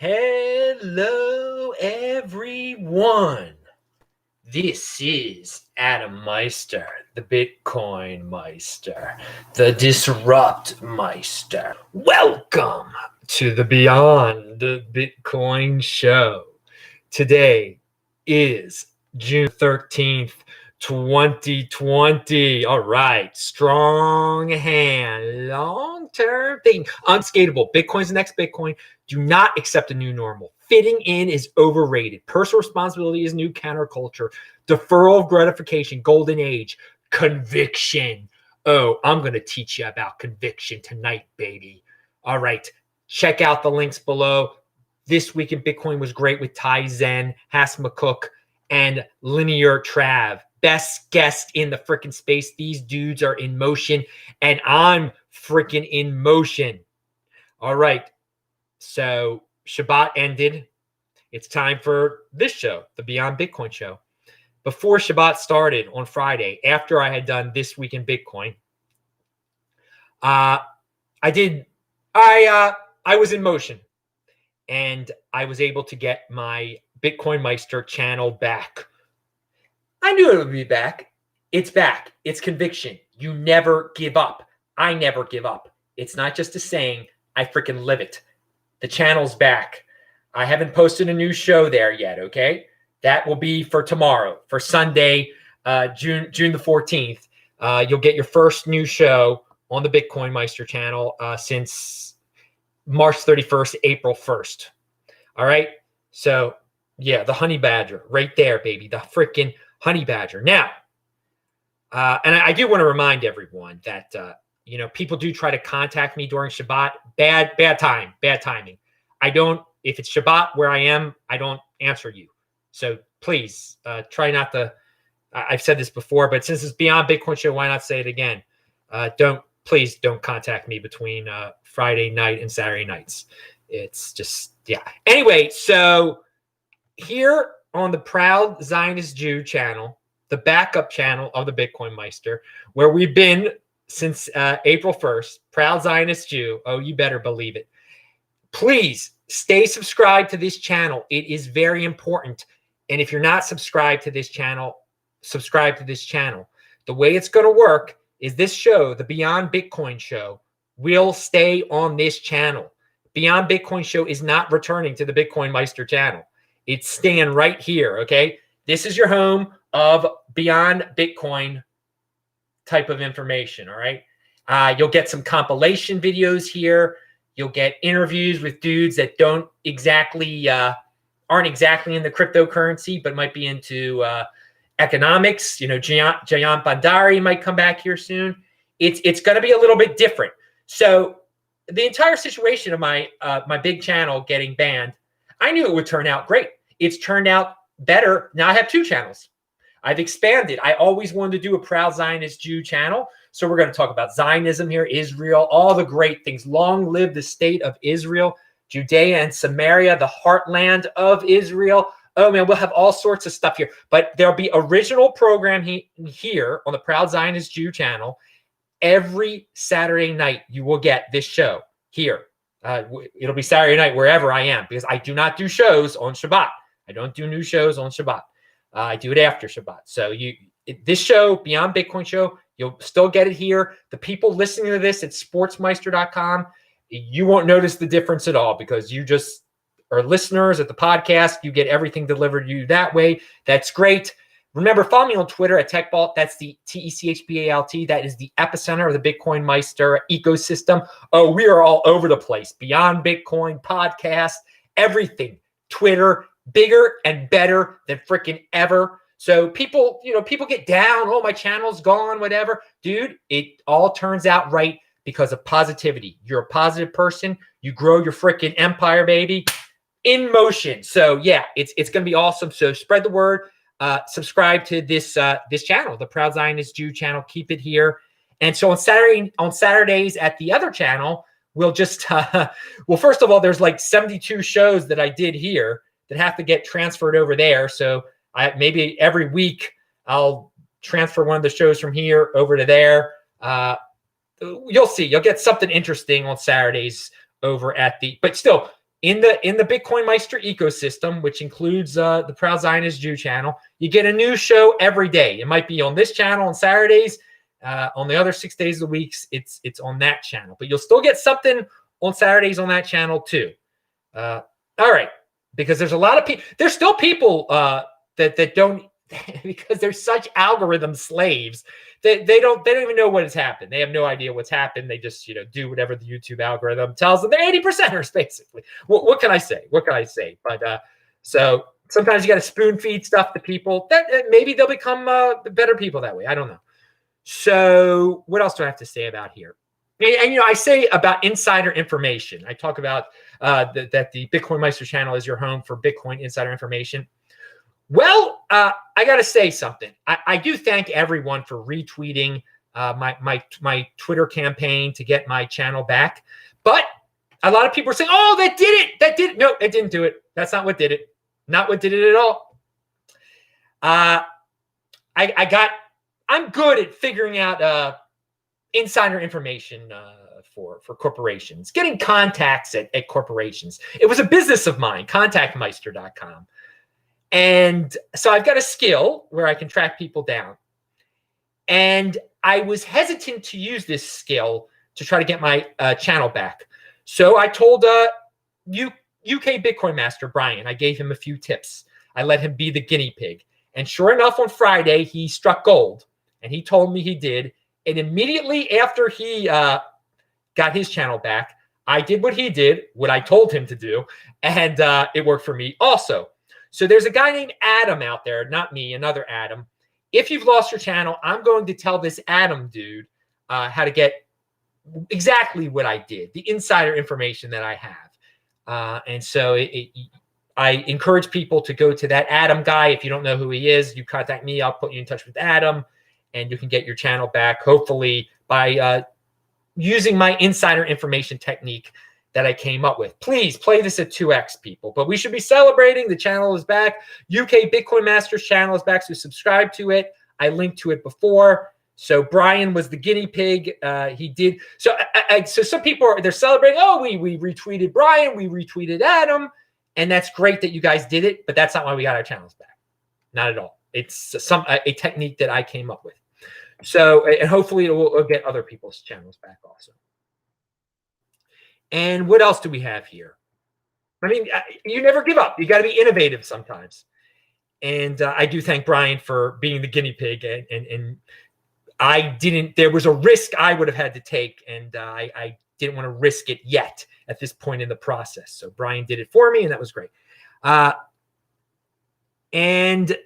Hello, everyone. This is Adam Meister, the Bitcoin Meister, the Disrupt Meister. Welcome to the Beyond Bitcoin Show. Today is June 13th, 2020. All right. Strong hand, long-term thing, unskateable. Bitcoin's the next Bitcoin. Do not accept a new normal. Fitting in is overrated. Personal responsibility is new counterculture. Deferral of gratification, golden age, conviction. Oh, I'm going to teach you about conviction tonight, baby. All right. Check out the links below. This Week in Bitcoin was great with Ty Zen, Hass McCook, and Linear Trav. Best guest in the freaking space. These dudes are in motion, and I'm freaking in motion. All right. So Shabbat ended. It's time for this show, the Beyond Bitcoin Show. Before Shabbat started on Friday, after I had done This Week in Bitcoin, I was in motion, and I was able to get my Bitcoin Meister channel back. I knew it would be back. It's back. It's conviction. You never give up. I never give up. It's not just a saying. I freaking live it. The channel's back. I haven't posted a new show there yet, okay? That will be for tomorrow, for Sunday, June the 14th. You'll get your first new show on the Bitcoin Meister channel since March 31st, April 1st. All right? So, yeah, the honey badger right there, baby. The freaking honey badger. Now, and I do want to remind everyone that people do try to contact me during Shabbat. Bad timing. I don't, if it's Shabbat where I am, I don't answer you. So please try not to, I've said this before, but since it's Beyond Bitcoin Show, why not say it again? Please don't contact me between Friday night and Saturday nights. It's just, yeah. Anyway, so here on the Proud Zionist Jew channel, the backup channel of the Bitcoin Meister, where we've been since April 1st, Proud Zionist Jew. Oh, you better believe it. Please stay subscribed to this channel. It is very important. And if you're not subscribed to this channel, subscribe to this channel. The way it's going to work is this show, the Beyond Bitcoin Show, will stay on this channel. Beyond Bitcoin Show is not returning to the Bitcoin Meister channel. It's staying right here, okay? This is your home of Beyond Bitcoin type of information, all right? You'll get some compilation videos here. You'll get interviews with dudes that aren't exactly in the cryptocurrency, but might be into economics. Jayant Bandari might come back here soon. It's going to be a little bit different. So the entire situation of my big channel getting banned, I knew it would turn out great. It's turned out better. Now I have two channels. I've expanded. I always wanted to do a Proud Zionist Jew channel. So we're going to talk about Zionism here, Israel, all the great things. Long live the state of Israel, Judea and Samaria, the heartland of Israel. Oh, man, we'll have all sorts of stuff here. But there'll be original program here on the Proud Zionist Jew channel. Every Saturday night, you will get this show here. It'll be Saturday night wherever I am, because I do not do shows on Shabbat. I don't do new shows on Shabbat. I do it after Shabbat. So this show, Beyond Bitcoin Show, you'll still get it here. The people listening to this at sportsmeister.com, you won't notice the difference at all, because you just are listeners at the podcast. You get everything delivered to you that way. That's great. Remember, follow me on Twitter at TechBalt. That's the TECHBALT. That is the epicenter of the Bitcoin Meister ecosystem. Oh, we are all over the place. Beyond Bitcoin, podcast, everything. Twitter, bigger and better than freaking ever. So people get down. Oh, my channel's gone, whatever. Dude, it all turns out right because of positivity. You're a positive person. You grow your freaking empire, baby. In motion. So yeah, it's going to be awesome. So spread the word. Subscribe to this channel, the Proud Zionist Jew channel. Keep it here. And so on Saturdays at the other channel, we'll just well, first of all, there's like 72 shows that I did here that have to get transferred over there. So maybe every week I'll transfer one of the shows from here over to there. You'll see. You'll get something interesting on Saturdays over at but still, in the Bitcoin Meister ecosystem, which includes the Proud Zionist Jew channel, you get a new show every day. It might be on this channel on Saturdays. On the other 6 days of the week, it's on that channel. But you'll still get something on Saturdays on that channel too. All right, because there's a lot of people. There's still people that don't because they're such algorithm slaves. They don't even know what has happened. They have no idea what's happened. They just do whatever the YouTube algorithm tells them. They're 80%ers basically. What can I say? What can I say? But so sometimes you got to spoon feed stuff to people. That maybe they'll become better people that way. I don't know. So what else do I have to say about here? And I say about insider information. I talk about that the Bitcoin Meister channel is your home for Bitcoin insider information. Well, I got to say something. I do thank everyone for retweeting my Twitter campaign to get my channel back. But a lot of people are saying, "Oh, that did it. That did it." No, it didn't do it. That's not what did it. Not what did it at all. I'm good at figuring out insider information for corporations, getting contacts at corporations. It was a business of mine, contactmeister.com. And so I've got a skill where I can track people down. And I was hesitant to use this skill to try to get my channel back. So I told UK Bitcoin Master Brian, I gave him a few tips. I let him be the guinea pig. And sure enough, on Friday, he struck gold. And he told me he did. And immediately after he got his channel back, I did what he did, what I told him to do. And it worked for me also. So there's a guy named Adam out there, not me, another Adam. If you've lost your channel, I'm going to tell this Adam dude how to get exactly what I did, the insider information that I have. And so I encourage people to go to that Adam guy. If you don't know who he is, you contact me. I'll put you in touch with Adam, and you can get your channel back, hopefully, by using my insider information technique that I came up with. Please play this at 2x, people. But we should be celebrating. The channel is back. UK Bitcoin Masters channel is back, so subscribe to it. I linked to it before. So Brian was the guinea pig. He did. So so some people they're celebrating. Oh, we retweeted Brian. We retweeted Adam. And that's great that you guys did it. But that's not why we got our channels back. Not at all. It's a technique that I came up with. So, and hopefully it will get other people's channels back also. And what else do we have here? I mean, you never give up. You got to be innovative sometimes. And I do thank Brian for being the guinea pig. And I didn't, there was a risk I would have had to take. And I didn't want to risk it yet at this point in the process. So Brian did it for me, and that was great. And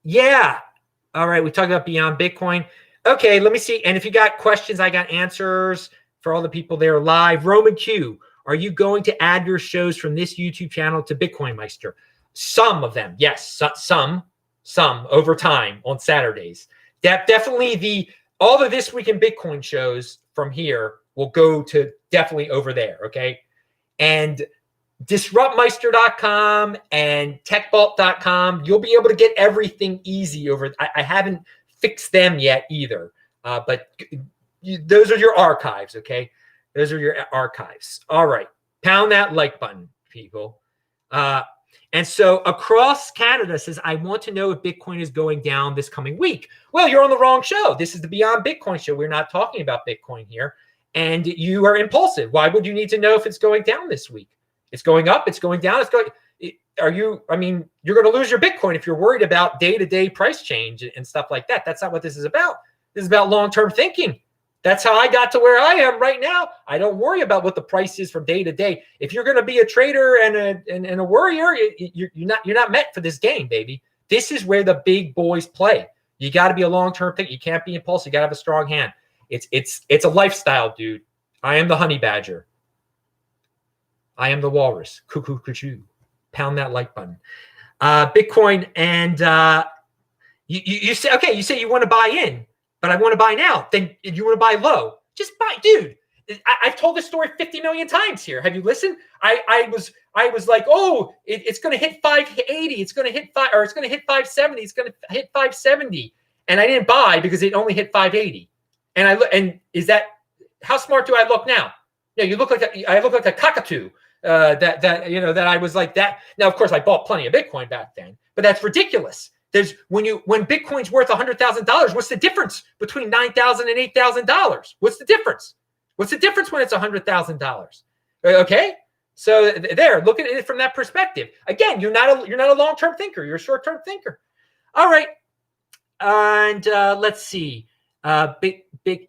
yeah. All right. We talked about Beyond Bitcoin. Okay. Let me see. And if you got questions, I got answers. For all the people there live, Roman Q, are you going to add your shows from this YouTube channel to Bitcoin Meister? Some of them, yes, some over time on Saturdays. Definitely all of This Week in Bitcoin shows from here will go to definitely over there, okay? And disruptmeister.com and techvault.com, you'll be able to get everything easy over. I haven't fixed them yet either, but those are your archives, okay? Those are your archives. All right. Pound that like button, people. And so Across Canada says, I want to know if Bitcoin is going down this coming week. Well, you're on the wrong show. This is the Beyond Bitcoin show. We're not talking about Bitcoin here. And you are impulsive. Why would you need to know if it's going down this week? It's going up. It's going down. You're going to lose your Bitcoin if you're worried about day-to-day price change and stuff like that. That's not what this is about. This is about long-term thinking. That's how I got to where I am right now. I don't worry about what the price is from day to day. If you're going to be a trader and a worrier, you're not meant for this game, baby. This is where the big boys play. You got to be a long-term thing. You can't be impulsive. You got to have a strong hand. It's a lifestyle, dude. I am the honey badger. I am the walrus. Cuckoo, cuckoo. Pound that like button. Bitcoin and you say, okay, you say you want to buy in. But I want to buy now. Then if you want to buy low, just buy, dude. I've told this story 50 million times here. Have you listened? I was like, oh, it's going to hit 580. It's going to hit 570. It's going to hit 570. And I didn't buy because it only hit 580. And is that how smart do I look now? Yeah, I look like a cockatoo. that I was like that. Now, of course, I bought plenty of Bitcoin back then, but that's ridiculous. When Bitcoin's worth $100,000, what's the difference between $9,000 and $8,000? What's the difference? What's the difference when it's $100,000? Okay, so there, look at it from that perspective. Again, you're not a long-term thinker. You're a short-term thinker. All right, and let's see. Big,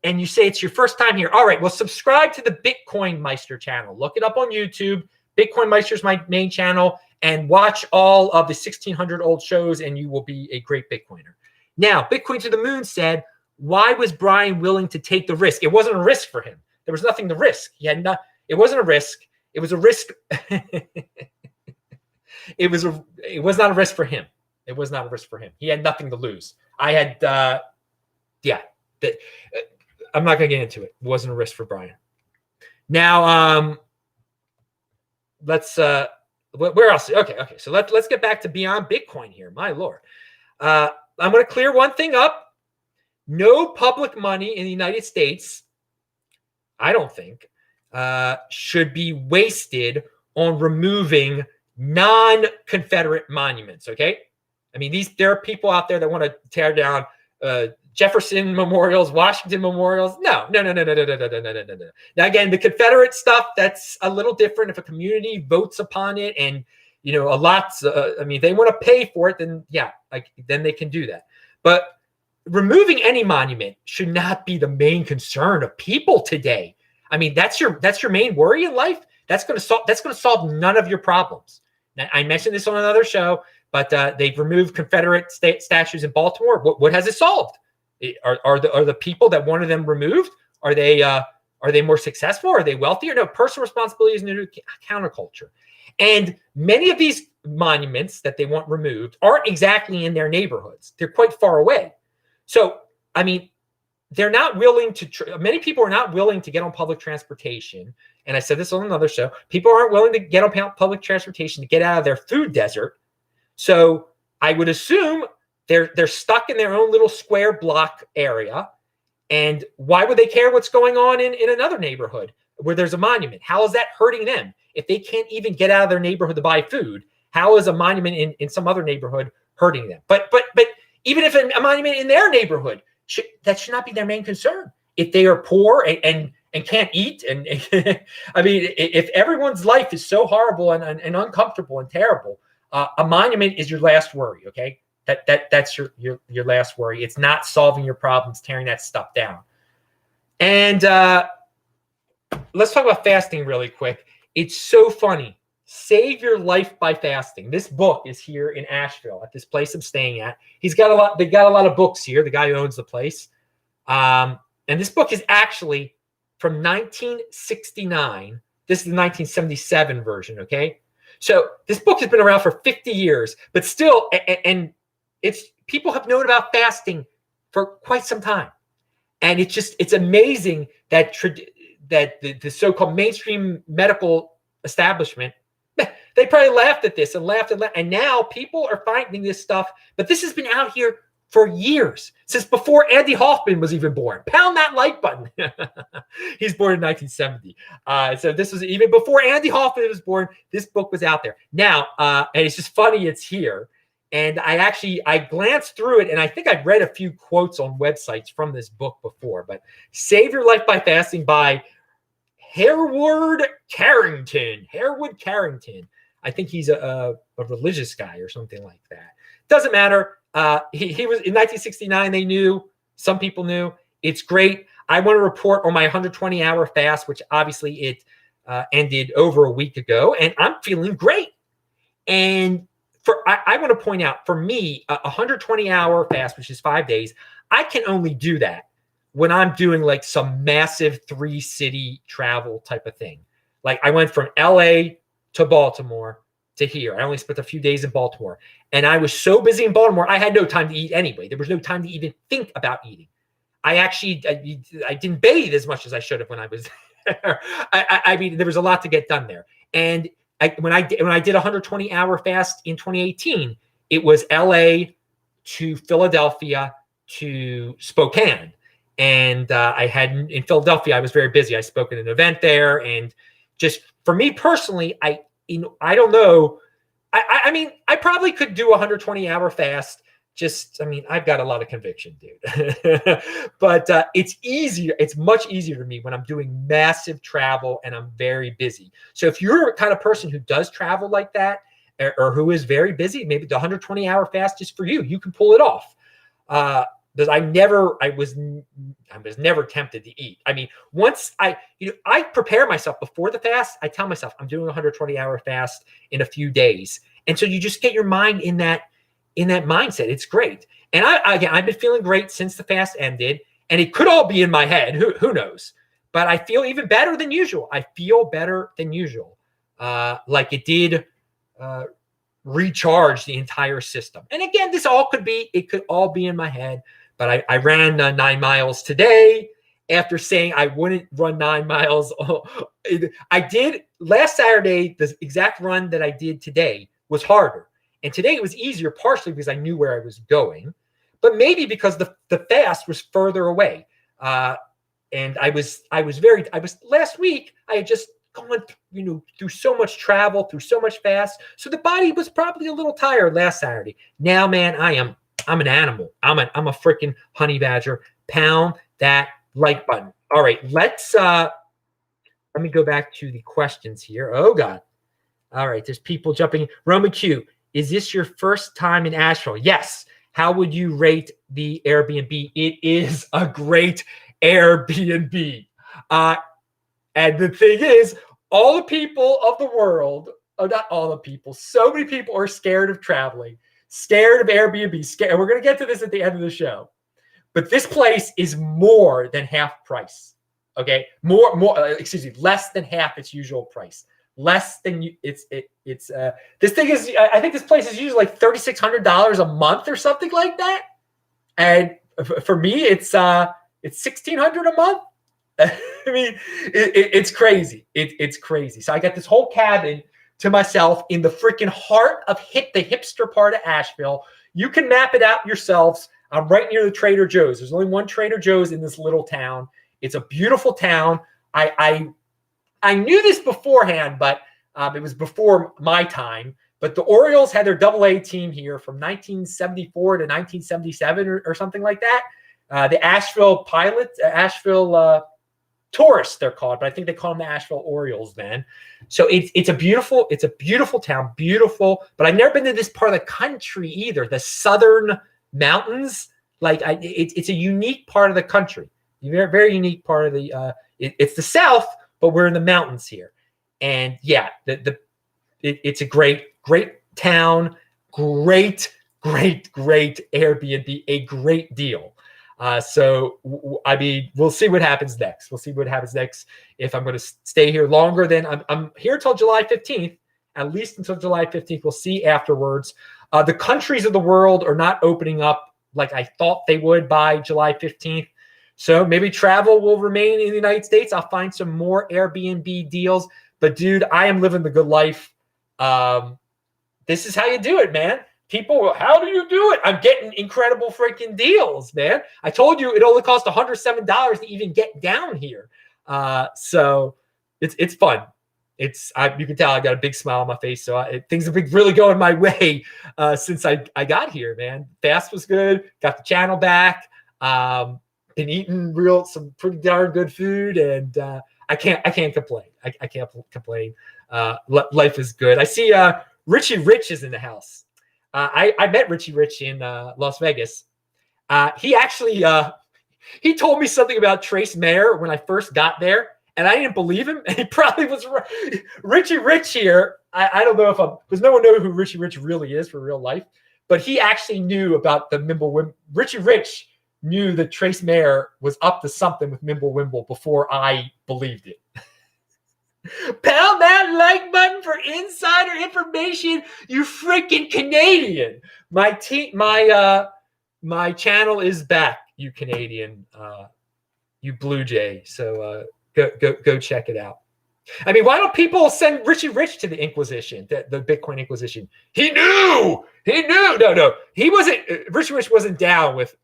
and you say it's your first time here. All right, well, subscribe to the Bitcoin Meister channel. Look it up on YouTube. Bitcoin Meister is my main channel, and watch all of the 1,600 old shows, and you will be a great Bitcoiner. Now, Bitcoin to the Moon said, why was Brian willing to take the risk? It wasn't a risk for him. There was nothing to risk. It wasn't a risk. It was a risk. It was not a risk for him. It was not a risk for him. He had nothing to lose. I had, I'm not going to get into it. It wasn't a risk for Brian. Now, let's, where else? Okay. So let's get back to beyond Bitcoin here. My Lord. I'm going to clear one thing up. No public money in the United States, I don't think, should be wasted on removing non-Confederate monuments. Okay. I mean, there are people out there that want to tear down Jefferson memorials, Washington memorials. No. Now, again, the Confederate stuff, that's a little different. If a community votes upon it and, they want to pay for it, then then they can do that. But removing any monument should not be the main concern of people today. I mean, that's your main worry in life. That's going to solve none of your problems. Now, I mentioned this on another show, but they've removed Confederate statues in Baltimore. What has it solved? Are the people that wanted them removed? Are they more successful? Are they wealthier? No, personal responsibility is new counterculture. And many of these monuments that they want removed aren't exactly in their neighborhoods. They're quite far away. So, I mean, they're not willing to, many people are not willing to get on public transportation. And I said this on another show. People aren't willing to get on public transportation to get out of their food desert. So I would assume they're stuck in their own little square block area. And why would they care what's going on in another neighborhood where there's a monument? How is that hurting them? If they can't even get out of their neighborhood to buy food, how is a monument in some other neighborhood hurting them? But even if a monument in their neighborhood, that should not be their main concern. If they are poor and can't eat, and I mean, if everyone's life is so horrible and uncomfortable and terrible, a monument is your last worry. Okay, that's your last worry. It's not solving your problems, tearing that stuff down. And let's talk about fasting really quick. It's so funny. Save Your Life by Fasting. This book is here in Asheville at this place I'm staying at. They got a lot of books here, the guy who owns the place. And this book is actually from 1969. This is the 1977 version, okay? So this book has been around for 50 years, but still, and people have known about fasting for quite some time. And it's amazing that the so-called mainstream medical establishment, they probably laughed at this and laughed. And now people are finding this stuff, but this has been out here for years, since before Andy Hoffman was even born. Pound that like button. He's born in 1970. So this was even before Andy Hoffman was born. This book was out there. Now, and it's just funny it's here. And I glanced through it, and I think I've read a few quotes on websites from this book before. But Save Your Life by Fasting by Herwood Carrington. I think he's a religious guy or something like that. Doesn't matter. He was in 1969. They knew. Some people knew. It's great. I want to report on my 120-hour fast, which obviously it ended over a week ago, and I'm feeling great. And I want to point out, for me, a 120-hour fast, which is 5 days, I can only do that when I'm doing like some massive 3-city travel type of thing. Like I went from LA to Baltimore to here. I only spent a few days in Baltimore. And I was so busy in Baltimore, I had no time to eat anyway. There was no time to even think about eating. I didn't bathe as much as I should have when I was there. I mean, there was a lot to get done there. And when I did a 120-hour fast in 2018, it was LA to Philadelphia to Spokane. And in Philadelphia, I was very busy. I spoke at an event there, and just For me personally, I don't know. I mean, I probably could do a 120-hour fast. Just, I mean, I've got a lot of conviction, dude. But it's easier. It's much easier to me when I'm doing massive travel and I'm very busy. So if you're a kind of person who does travel like that, or who is very busy, maybe the 120-hour fast is for you. You can pull it off. Because I was never tempted to eat. I mean, once I prepare myself before the fast. I tell myself I'm doing a 120-hour fast in a few days, and so you just get your mind in that mindset. It's great. And I've been feeling great since the fast ended, and it could all be in my head. Who knows? But I feel even better than usual. I feel better than usual. Like it did. Recharge the entire system. And again, it could all be in my head, but I ran 9 miles today after saying I wouldn't run 9 miles. I did last Saturday. The exact run that I did today was harder. And today it was easier, partially because I knew where I was going, but maybe because the fast was further away. And I was last week, I had just going through so much travel, through so much fast. So the body was probably a little tired last Saturday. Now, man, I'm an animal. I'm a freaking honey badger. Pound that like button. All right, let me go back to the questions here. Oh God. All right, there's people jumping. Roman Q, is this your first time in Asheville? Yes. How would you rate the Airbnb? It is a great Airbnb. And the thing is, all the people of the world, not all the people, so many people are scared of traveling, scared of Airbnb, scared. And we're going to get to this at the end of the show. But this place is more than half price. Okay, less than half its usual price. Less than this thing is. I think this place is usually like $3,600 a month or something like that. And for me, it's $1,600 a month. I mean, it's crazy. It's crazy. So I got this whole cabin to myself in the freaking heart of the hipster part of Asheville. You can map it out yourselves. I'm right near the Trader Joe's. There's only one Trader Joe's in this little town. It's a beautiful town. I knew this beforehand, but it was before my time. But the Orioles had their AA team here from 1974 to 1977 or something like that. The Asheville Pilots, Asheville Tourists, they're called, but I think they call them the Asheville Orioles, man. So it's a beautiful town, beautiful. But I've never been to this part of the country either. The southern mountains, it's a unique part of the country. Very, very unique part of the. It's the South, but we're in the mountains here, and yeah, it's a great town, great Airbnb, a great deal. So I mean, we'll see what happens next. If I'm going to stay here longer than I'm here till July 15th, at least until July 15th. We'll see afterwards. The countries of the world are not opening up like I thought they would by July 15th. So maybe travel will remain in the United States. I'll find some more Airbnb deals. But dude, I am living the good life. This is how you do it, man. People, how do you do it? I'm getting incredible freaking deals, man. I told you it only cost $107 to even get down here. So it's fun. You can tell I got a big smile on my face. So things have been really going my way since I got here, man. Fast was good. Got the channel back. Been eating some pretty darn good food, and I can't complain. I can't complain. Life is good. I see Richie Rich is in the house. I met Richie Rich in Las Vegas. He actually he told me something about Trace Mayer when I first got there, and I didn't believe him. And he probably was right. Richie Rich here. I don't know because no one knows who Richie Rich really is for real life, but he actually knew about the Mimblewimble. Richie Rich knew that Trace Mayer was up to something with Mimblewimble before I believed it. Pound that like button for insider information, you freaking Canadian. My channel is back, you Canadian, you Blue Jay. So go check it out. I mean, why don't people send Richie Rich to the Inquisition, the Bitcoin Inquisition? He knew. No, he wasn't. Richie Rich wasn't down with.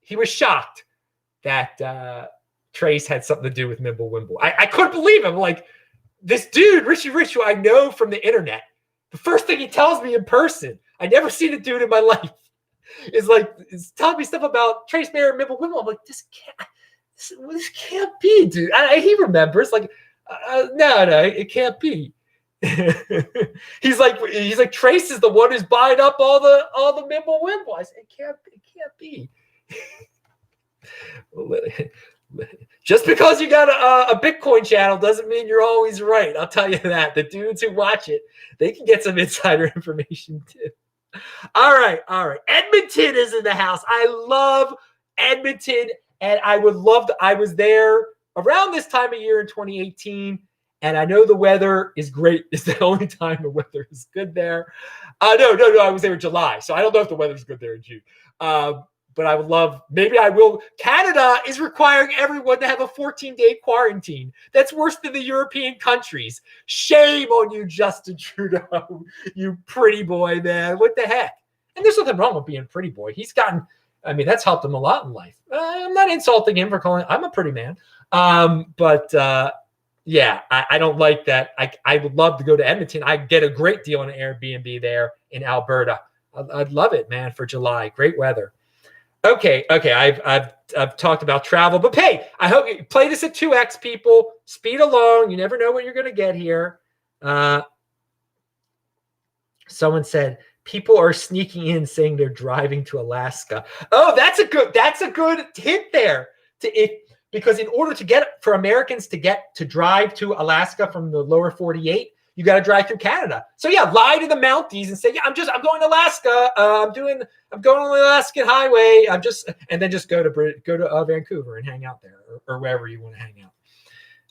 He was shocked that Trace had something to do with Mimblewimble. I couldn't believe him. Like, this dude, Richie Rich, who I know from the internet, the first thing he tells me in person, I never seen a dude in my life, is telling me stuff about Trace Mayer and Mibble Wimble. I'm like, this can't be, dude. He remembers, like, no, it can't be. he's like Trace is the one who's buying up all the Mibble Wimble. I said, it can't be. Just because you got a Bitcoin channel doesn't mean you're always right. I'll tell you that. The dudes who watch it, they can get some insider information too. All right. Edmonton is in the house. I love Edmonton, and I was there around this time of year in 2018, and I know the weather is great. It's the only time the weather is good there. No, I was there in July, so I don't know if the weather's good there in June. But I would love, maybe I will. Canada is requiring everyone to have a 14-day quarantine. That's worse than the European countries. Shame on you, Justin Trudeau, you pretty boy, man. What the heck? And there's nothing wrong with being a pretty boy. That's helped him a lot in life. I'm not insulting him for calling, I'm a pretty man. Yeah, I don't like that. I would love to go to Edmonton. I get a great deal on an Airbnb there in Alberta. I'd love it, man, for July. Great weather. Okay. I've talked about travel, but hey, I hope you play this at 2x, people. Speed along. You never know what you're going to get here. Someone said people are sneaking in saying they're driving to Alaska. Oh, that's a good hint there. Because in order for Americans to drive to Alaska from the lower 48, you got to drive through Canada. So yeah, lie to the Mounties and say, yeah, I'm going to Alaska. I'm going on the Alaskan Highway. And then just go to Vancouver and hang out there or wherever you want to hang out.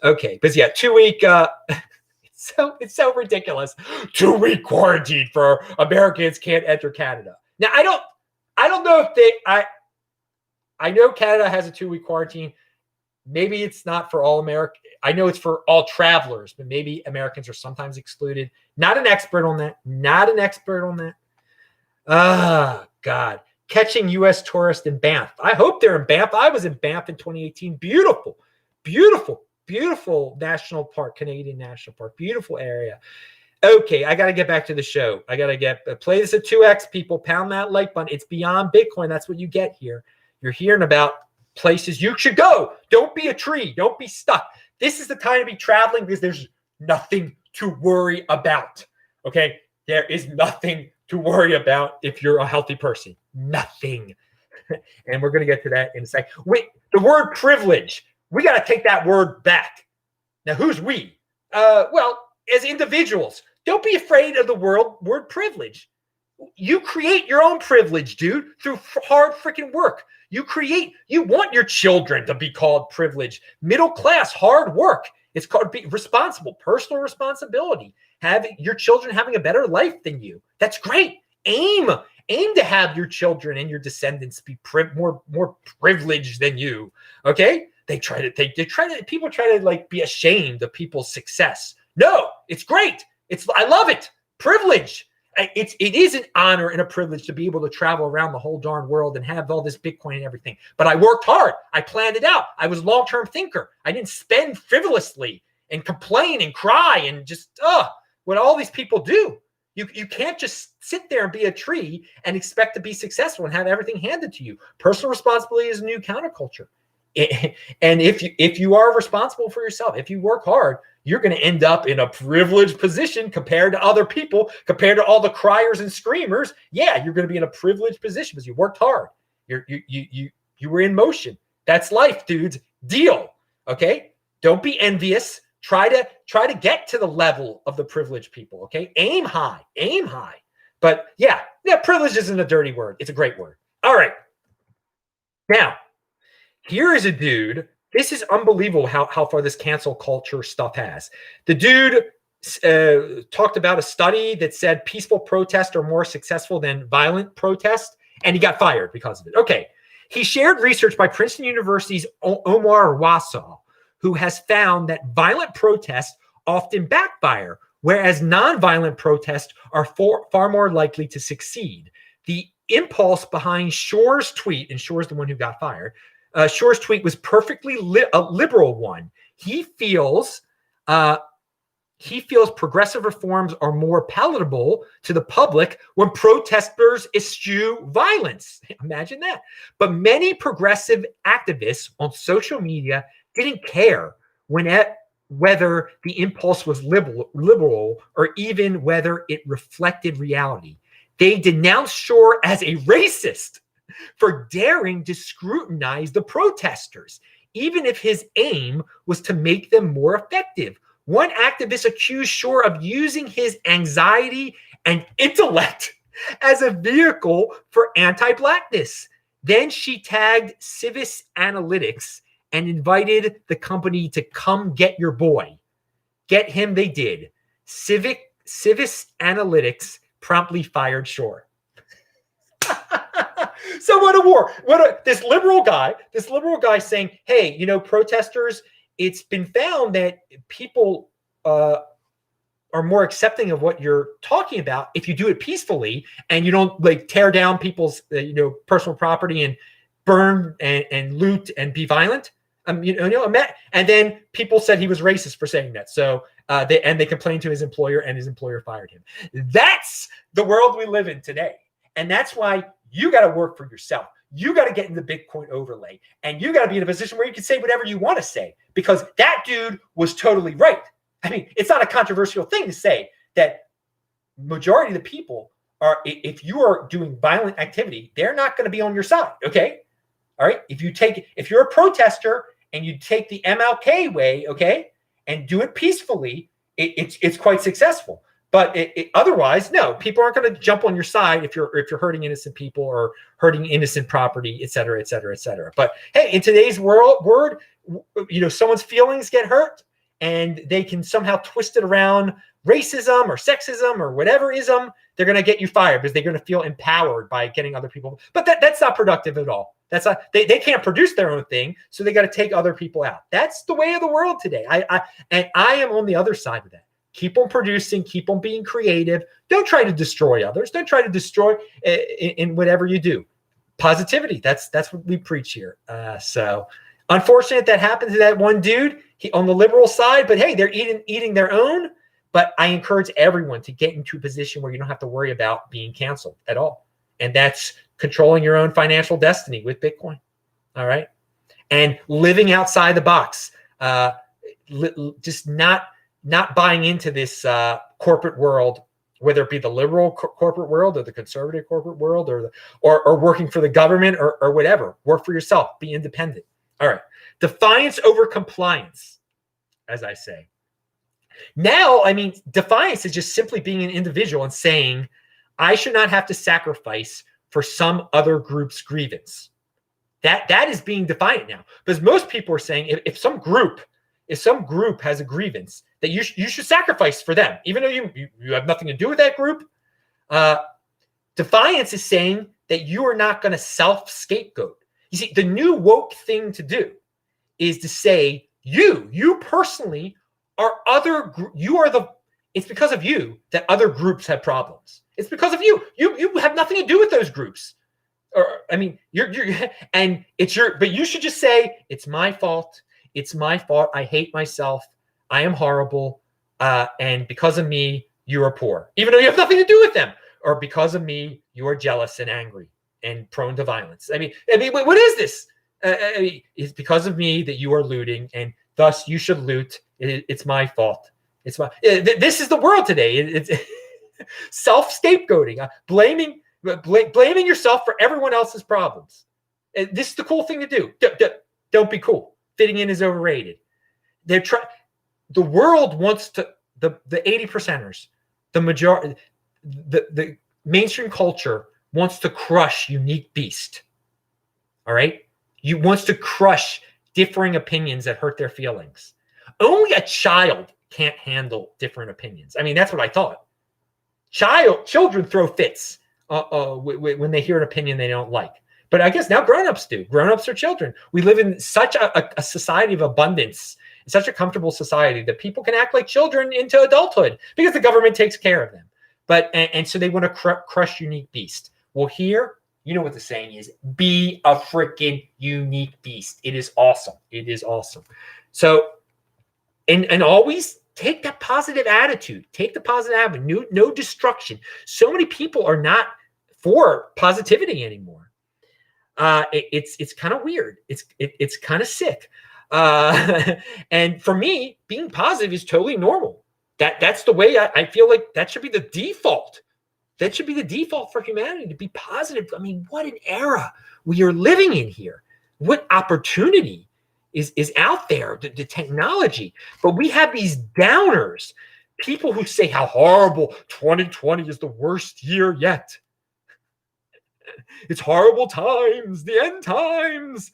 Okay, but yeah, 2-week. It's so ridiculous. 2-week quarantine for Americans can't enter Canada. Now I don't know if I know Canada has a 2-week quarantine. Maybe it's not for all Americans. I know it's for all travelers, but maybe Americans are sometimes excluded. Not an expert on that. Ah, God. Catching U.S. tourists in Banff. I hope they're in Banff. I was in Banff in 2018. Beautiful, beautiful, beautiful national park, Canadian National Park. Beautiful area. Okay, I got to get back to the show. I got to play this at 2x, people. Pound that like button. It's beyond Bitcoin. That's what you get here. You're hearing about places you should go. Don't be a tree. Don't be stuck. This is the time to be traveling because there's nothing to worry about. Okay? There is nothing to worry about if you're a healthy person. Nothing. And we're going to get to that in a second. Wait, the word privilege. We got to take that word back. Now, who's we? Well, as individuals, don't be afraid of the word privilege. You create your own privilege, dude, through hard freaking work. You want your children to be called privileged, middle class, hard work. It's called be responsible, personal responsibility. Having your children having a better life than you. That's great. Aim to have your children and your descendants be more privileged than you. Okay? People try to like be ashamed of people's success. No, it's great. I love it. Privilege. It is an honor and a privilege to be able to travel around the whole darn world and have all this Bitcoin and everything. But I worked hard. I planned it out. I was a long-term thinker. I didn't spend frivolously and complain and cry and just, what all these people do. You can't just sit there and be a tree and expect to be successful and have everything handed to you. Personal responsibility is a new counterculture. And if you are responsible for yourself, if you work hard, you're going to end up in a privileged position compared to other people, compared to all the criers and screamers. Yeah, you're going to be in a privileged position because you worked hard. You were in motion. That's life, dudes. Deal. Okay? Don't be envious. Try to get to the level of the privileged people. Okay? Aim high. But yeah, privilege isn't a dirty word. It's a great word. All right. Now, here is a dude. This is unbelievable how far this cancel culture stuff has. The dude talked about a study that said peaceful protests are more successful than violent protests, and he got fired because of it. Okay. He shared research by Princeton University's Omar Wassau, who has found that violent protests often backfire, whereas nonviolent protests are far more likely to succeed. The impulse behind Shore's tweet, and Shore's the one who got fired, Shore's tweet was perfectly a liberal one. He feels he feels progressive reforms are more palatable to the public when protesters eschew violence. Imagine that. But many progressive activists on social media didn't care whether the impulse was liberal or even whether it reflected reality. They denounced Shore as a racist for daring to scrutinize the protesters, even if his aim was to make them more effective. One activist accused Shore of using his anxiety and intellect as a vehicle for anti-blackness. Then she tagged Civis Analytics and invited the company to come get your boy. Get him, they did. Civis Analytics promptly fired Shore. So what a war. This liberal guy saying, hey, protesters, it's been found that people are more accepting of what you're talking about if you do it peacefully and you don't tear down people's personal property and burn and loot and be violent. And then people said he was racist for saying that. So they complained to his employer, and his employer fired him. That's the world we live in today. And that's why you got to work for yourself. You got to get in the Bitcoin overlay, and you got to be in a position where you can say whatever you want to say, because that dude was totally right. I mean, it's not a controversial thing to say that majority of the people are, if you are doing violent activity, they're not going to be on your side. Okay. All right. If you're a protester and you take the MLK way, okay, and do it peacefully, it's quite successful. But otherwise, no, people aren't going to jump on your side if you're hurting innocent people or hurting innocent property, et cetera, et cetera, et cetera. But hey, in today's world, someone's feelings get hurt, and they can somehow twist it around racism or sexism or whatever ism. They're going to get you fired because they're going to feel empowered by getting other people. But that's not productive at all. That's not, they can't produce their own thing, so they got to take other people out. That's the way of the world today. I am on the other side of that. Keep on producing, keep on being creative. Don't try to destroy others. Don't try to destroy in whatever you do. Positivity. That's what we preach here. So unfortunate that happened to that one dude on the liberal side, but hey, they're eating their own. But I encourage everyone to get into a position where you don't have to worry about being canceled at all. And that's controlling your own financial destiny with Bitcoin. All right. And living outside the box. Just not buying into this corporate world, whether it be the liberal corporate world or the conservative corporate world or working for the government or whatever. Work for yourself. Be independent. All right. Defiance over compliance, as I say. Now, I mean, defiance is just simply being an individual and saying, I should not have to sacrifice for some other group's grievance. That is being defiant now. Because most people are saying if some group has a grievance, that you should sacrifice for them, even though you have nothing to do with that group. Defiance is saying that you are not going to self-scapegoat. You see, the new woke thing to do is to say, you personally are it's because of you that other groups have problems. It's because of you. You have nothing to do with those groups. Or, I mean, but you should just say, it's my fault. It's my fault. I hate myself. I am horrible. And because of me, you are poor, even though you have nothing to do with them. Or because of me, you are jealous and angry and prone to violence. I mean, what is this? It's because of me that you are looting, and thus you should loot. It's my fault. This is the world today. It's self-scapegoating, blaming yourself for everyone else's problems. This is the cool thing to do. Don't be cool. Fitting in is overrated. The world wants to, the 80%ers, the majority, the mainstream culture wants to crush unique beast. All right? Wants to crush differing opinions that hurt their feelings. Only a child can't handle different opinions. I mean, that's what I thought. Children throw fits when they hear an opinion they don't like. But I guess now grown-ups do. Grown-ups are children. We live in such a society of abundance, such a comfortable society that people can act like children into adulthood because the government takes care of them. But and so they want to crush unique beast. Well, here, you know what the saying is: be a freaking unique beast. It is awesome. It is awesome. So, and always take that positive attitude. Take the positive attitude. No destruction. So many people are not for positivity anymore. It's kind of weird. It's kind of sick. And for me, being positive is totally normal. That's the way I feel like that should be the default. That should be the default for humanity, to be positive. I mean, what an era we are living in here. What opportunity is out there, the technology. But we have these downers, people who say how horrible 2020 is the worst year yet. It's horrible times, the end times.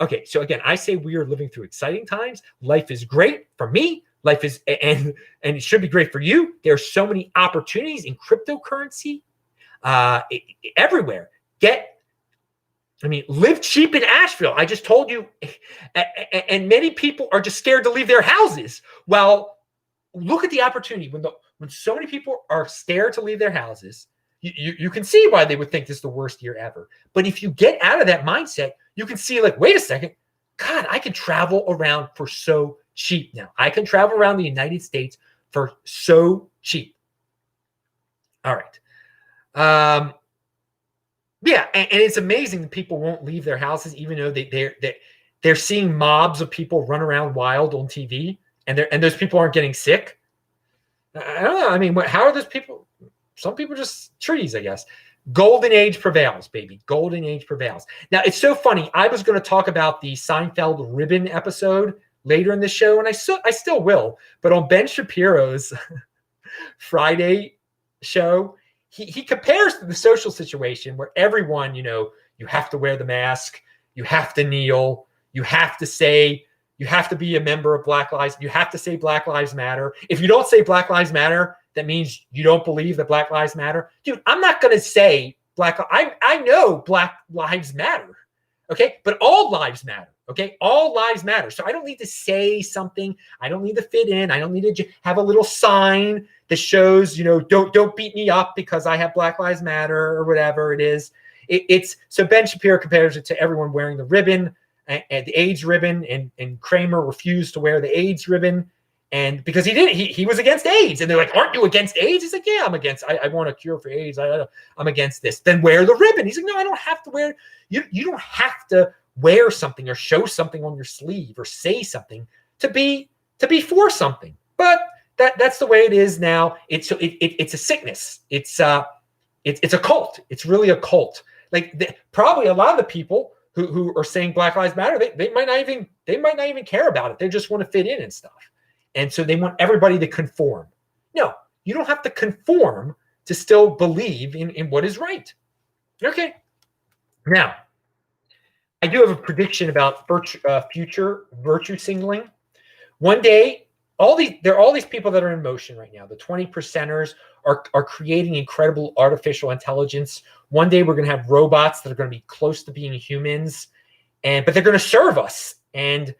Okay, so again, I say we are living through exciting times. Life is great for me. Life is, and it should be great for you. There's so many opportunities in cryptocurrency everywhere. Live cheap in Asheville. I just told you, and many people are just scared to leave their houses. Well, look at the opportunity when so many people are scared to leave their houses. You can see why they would think this is the worst year ever. But if you get out of that mindset, you can see, like, wait a second, God, I can travel around for so cheap now. I can travel around the United States for so cheap. All right. Yeah, and it's amazing that people won't leave their houses, even though they're seeing mobs of people run around wild on TV, and those people aren't getting sick. I don't know. I mean, how are those people? Some people are just trees, I guess. Golden age prevails, baby. Golden age prevails. Now, it's so funny. I was going to talk about the Seinfeld ribbon episode later in the show, and I still will. But on Ben Shapiro's Friday show, he compares to the social situation where everyone, you have to wear the mask, you have to kneel, you have to be a member of Black Lives, you have to say Black Lives Matter. If you don't say Black Lives Matter, that means you don't believe that Black Lives Matter. Dude, I'm not going to say I know Black Lives Matter, okay? But all lives matter, okay? All lives matter. So I don't need to say something. I don't need to fit in. I don't need to have a little sign that shows, don't beat me up because I have Black Lives Matter or whatever it is. So Ben Shapiro compares it to everyone wearing the ribbon and the AIDS ribbon, and Kramer refused to wear the AIDS ribbon. And because he was against AIDS, and they're like, "Aren't you against AIDS?" He's like, "Yeah, I'm against. I want a cure for AIDS. I'm against this." Then wear the ribbon. He's like, "No, I don't have to wear. You don't have to wear something or show something on your sleeve or say something to be for something." But that's the way it is now. It's a sickness. It's a cult. It's really a cult. Like probably a lot of the people who are saying Black Lives Matter, they might not even care about it. They just want to fit in and stuff. And so they want everybody to conform. No, you don't have to conform to still believe in what is right. Okay. Now, I do have a prediction about future virtue signaling. One day, there are all these people that are in motion right now. The 20%ers are creating incredible artificial intelligence. One day, we're going to have robots that are going to be close to being humans, but they're going to serve us. And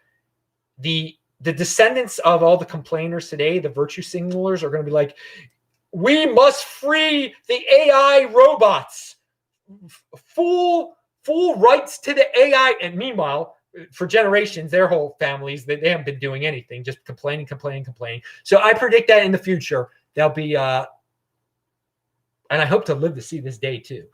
the descendants of all the complainers today, the virtue signalers, are going to be like, we must free the AI robots, full rights to the AI. And meanwhile, for generations, their whole families, they haven't been doing anything, just complaining. So I predict that in the future, there'll be, and I hope to live to see this day too,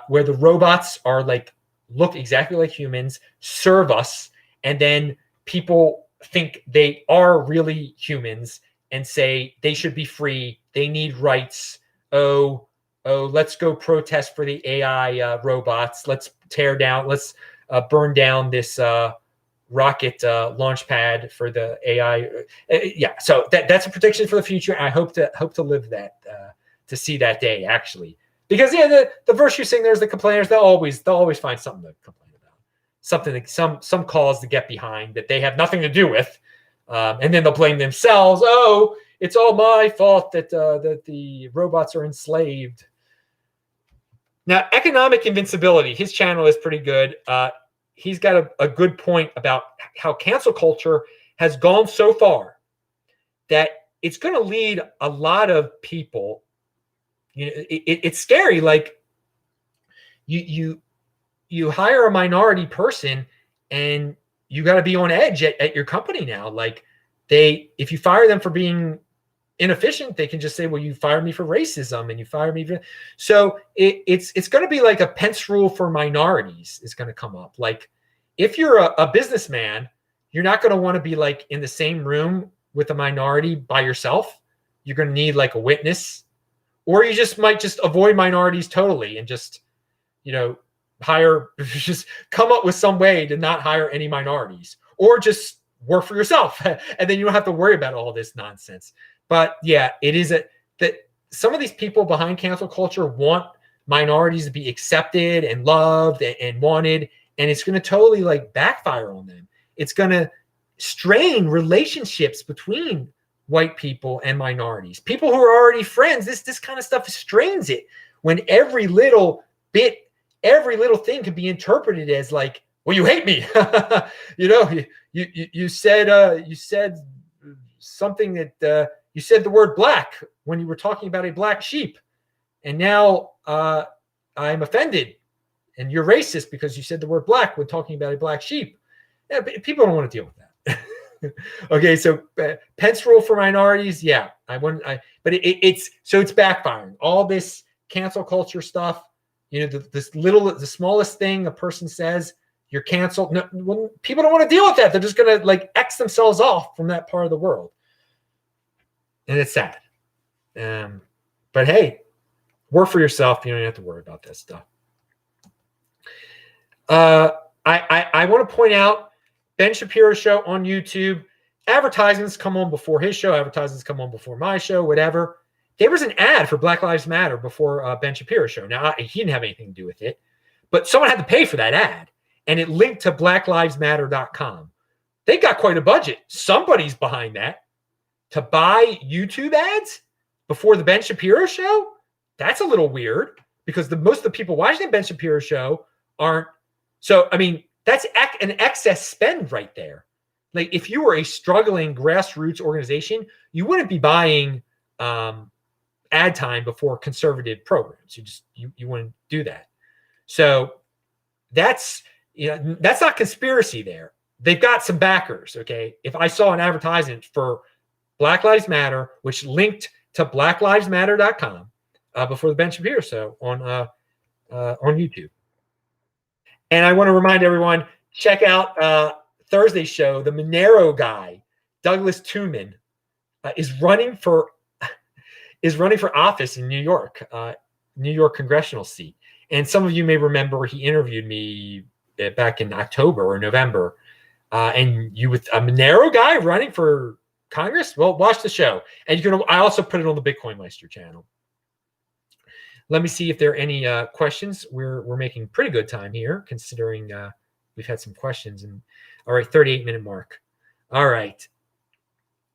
where the robots are look exactly like humans, serve us, and then people think they are really humans and say they should be free, they need rights. Oh, let's go protest for the AI robots. Let's burn down this rocket launch pad for the AI. Yeah, so that's a prediction for the future. I hope to live that to see that day, actually, because the virtue signalers, the complainers, they'll always find something to complain about. Something, some cause to get behind that they have nothing to do with, and then they'll blame themselves. Oh, it's all my fault that the robots are enslaved. Now, economic invincibility. His channel is pretty good. He's got a good point about how cancel culture has gone so far that it's going to lead a lot of people. It's scary. Like you hire a minority person and you got to be on edge at your company now. Like if you fire them for being inefficient, they can just say, well, you fired me for racism and you fired me for... So it's going to be like a Pence rule for minorities is going to come up. Like if you're a businessman, you're not going to want to be like in the same room with a minority by yourself. You're going to need like a witness, or you just might just avoid minorities totally and just, just come up with some way to not hire any minorities, or just work for yourself. And then you don't have to worry about all this nonsense. But yeah, it is that some of these people behind cancel culture want minorities to be accepted and loved and wanted. And it's going to totally like backfire on them. It's going to strain relationships between white people and minorities. People who are already friends, this kind of stuff strains it when every little thing can be interpreted as like, well, you hate me. You said something that you said the word black when you were talking about a black sheep. And now I'm offended and you're racist because you said the word black when talking about a black sheep. Yeah, people don't want to deal with that. Okay, so Pence rule for minorities, yeah, but it's backfiring. All this cancel culture stuff, the smallest thing a person says, you're canceled. No, when people don't want to deal with that. They're just gonna like X themselves off from that part of the world, and it's sad. But hey, work for yourself. You don't have to worry about that stuff. I want to point out Ben Shapiro's show on YouTube. Advertisements come on before his show. Advertisements come on before my show, whatever. There was an ad for Black Lives Matter before Ben Shapiro's show. Now, he didn't have anything to do with it, but someone had to pay for that ad, and it linked to blacklivesmatter.com. They got quite a budget. Somebody's behind that. To buy YouTube ads before the Ben Shapiro show? That's a little weird because most of the people watching the Ben Shapiro show aren't. So, I mean, that's an excess spend right there. Like if you were a struggling grassroots organization, you wouldn't be buying ad time before conservative programs. You wouldn't do that. So that's not conspiracy there. They've got some backers. Okay. If I saw an advertisement for Black Lives Matter, which linked to blacklivesmatter.com before the Ben Shapiro show on YouTube. And I want to remind everyone, check out Thursday's show. The Monero guy, Douglas Tuman, is running for office in New York congressional seat. And some of you may remember he interviewed me back in October or November. And you with a Monero guy running for Congress? Well, watch the show. And I also put it on the Bitcoin Meister channel. Let me see if there are any questions. We're making pretty good time here, considering we've had some questions. And all right, 38-minute mark. All right.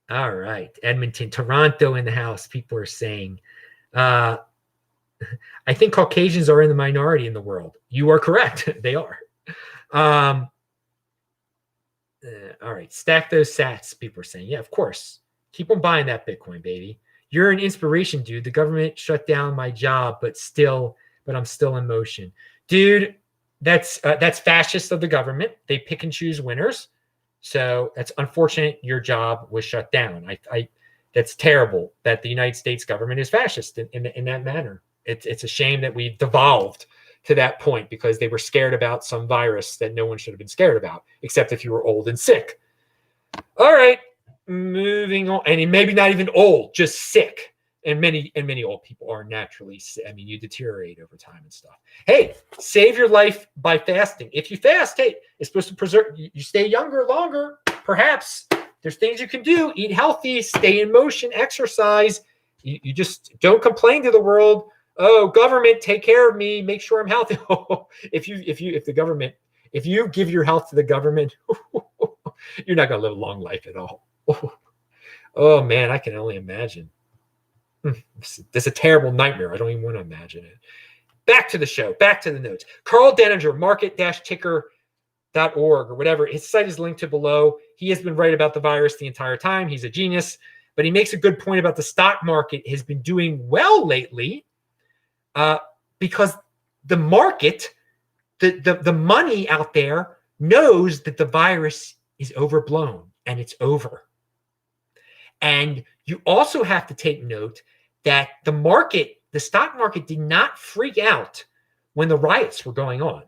Edmonton, Toronto in the house. People are saying, I think Caucasians are in the minority in the world. You are correct. They are. All right. Stack those sats. People are saying, yeah, of course. Keep on buying that Bitcoin, baby. You're an inspiration, dude. The government shut down my job, but I'm still in motion. Dude, that's fascist of the government. They pick and choose winners. So that's unfortunate your job was shut down. That's terrible that the United States government is fascist in that manner. It's a shame that we've devolved to that point because they were scared about some virus that no one should have been scared about, except if you were old and sick. All right. Moving on, and maybe not even old, just sick. And many old people are naturally sick. I mean, you deteriorate over time and stuff. Hey, save your life by fasting. If you fast, hey, it's supposed to preserve you stay younger longer. Perhaps there's things you can do: eat healthy, stay in motion, exercise. You just don't complain to the world. Oh, government, take care of me. Make sure I'm healthy. If you give your health to the government, you're not going to live a long life at all. Oh man, I can only imagine. This is a terrible nightmare. I don't even want to imagine it. Back to the show, back to the notes. Carl Denninger, market-ticker.org or whatever. His site is linked to below. He has been right about the virus the entire time. He's a genius, but he makes a good point about the stock market has been doing well lately because the market, the money out there knows that the virus is overblown and it's over. And you also have to take note that the stock market did not freak out when the riots were going on.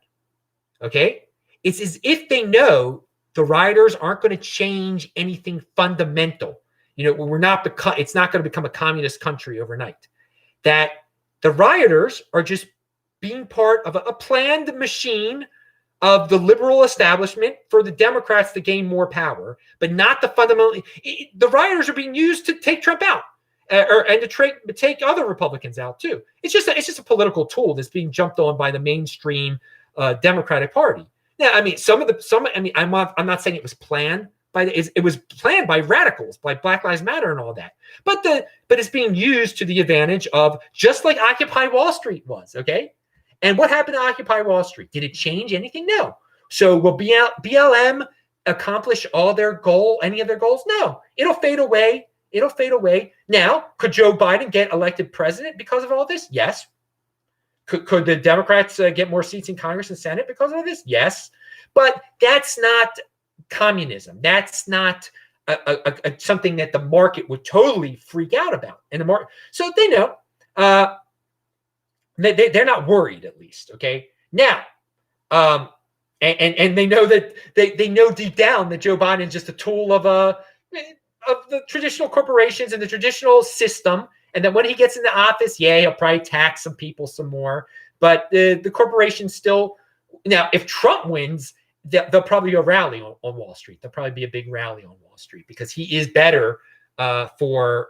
Okay? It's as if they know the rioters aren't going to change anything fundamental. It's not going to become a communist country overnight. That the rioters are just being part of a planned machine of the liberal establishment for the Democrats to gain more power, but not the fundamental. The rioters are being used to take Trump out, and to take other Republicans out too. It's just a political tool that's being jumped on by the mainstream Democratic Party. Now, I mean, I'm not saying it was planned it was planned by radicals, by Black Lives Matter and all that. But it's being used to the advantage of, just like Occupy Wall Street was, okay? And what happened to Occupy Wall Street? Did it change anything? No. So will BLM accomplish any of their goals? No. It'll fade away. Now, could Joe Biden get elected president because of all this? Yes. Could the Democrats get more seats in Congress and Senate because of this? Yes. But that's not communism. That's not something that the market would totally freak out about. So they know. They're not worried, at least. Okay. Now, and they know that they know deep down that Joe Biden is just a tool of the traditional corporations and the traditional system, and that when he gets into office, he'll probably tax some people some more. But the corporations still. Now, if Trump wins, there'll probably be a rally on Wall Street. There'll probably be a big rally on Wall Street because he is better for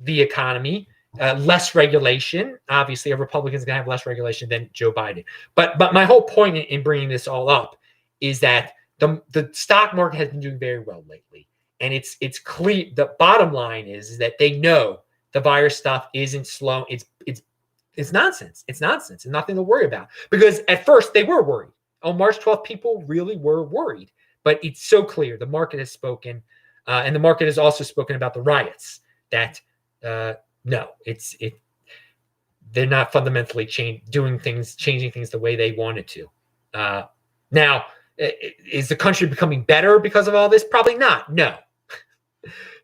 the economy. Less regulation. Obviously, a Republican's going to have less regulation than Joe Biden. But my whole point in bringing this all up is that the stock market has been doing very well lately, and it's clear. The bottom line is that they know the virus stuff isn't slow. It's nonsense. It's nonsense and nothing to worry about. Because at first they were worried. On March 12th, people really were worried. But it's so clear. The market has spoken, and the market has also spoken about the riots. That no, they're not fundamentally changing things the way they wanted to. Now, is the country becoming better because of all this? Probably not. No.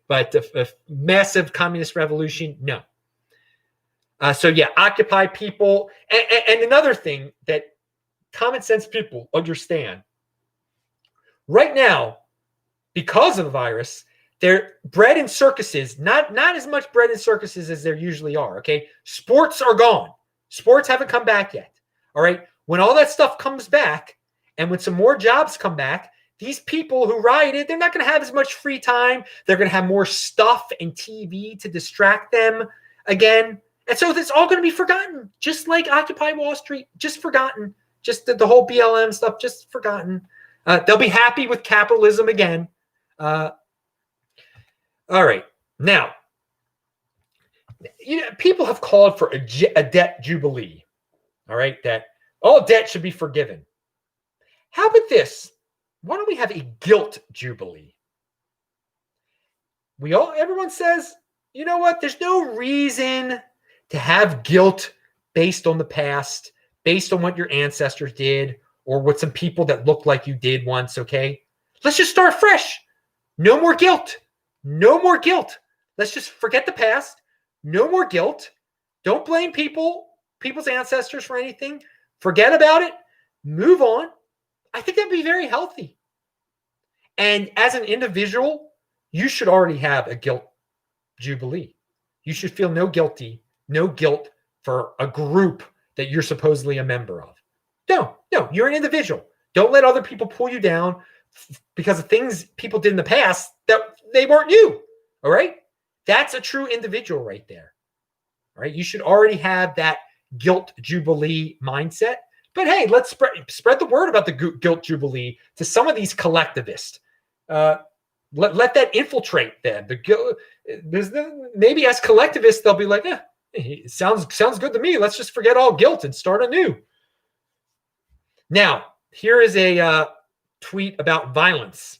But a massive communist revolution? No. So Occupy people. And another thing that common sense people understand. Right now, because of the virus, they're bred in circuses, not as much bred in circuses as there usually are, okay? Sports are gone. Sports haven't come back yet, all right? When all that stuff comes back and when some more jobs come back, these people who rioted, they're not going to have as much free time. They're going to have more stuff and TV to distract them again. And so it's all going to be forgotten, just like Occupy Wall Street, just forgotten. Just the whole BLM stuff, just forgotten. They'll be happy with capitalism again. All right. Now, people have called for a debt jubilee. All right. That all debt should be forgiven. How about this? Why don't we have a guilt jubilee? Everyone says, you know what? There's no reason to have guilt based on the past, based on what your ancestors did, or what some people that look like you did once, okay? Let's just start fresh. No more guilt. No more guilt. Let's just forget the past. No more guilt. Don't blame people's ancestors for anything. Forget about it. Move on. I think that'd be very healthy. And as an individual, you should already have a guilt jubilee. You should feel no guilt for a group that you're supposedly a member of. No, you're an individual. Don't let other people pull you down because of things people did in the past that they weren't you. All right? That's a true individual right there. All right? You should already have that guilt jubilee mindset. But hey, let's spread the word about the guilt jubilee to some of these collectivists. Let that infiltrate them. Maybe as collectivists, they'll be like, it sounds good to me. Let's just forget all guilt and start anew. Now, here is a tweet about violence.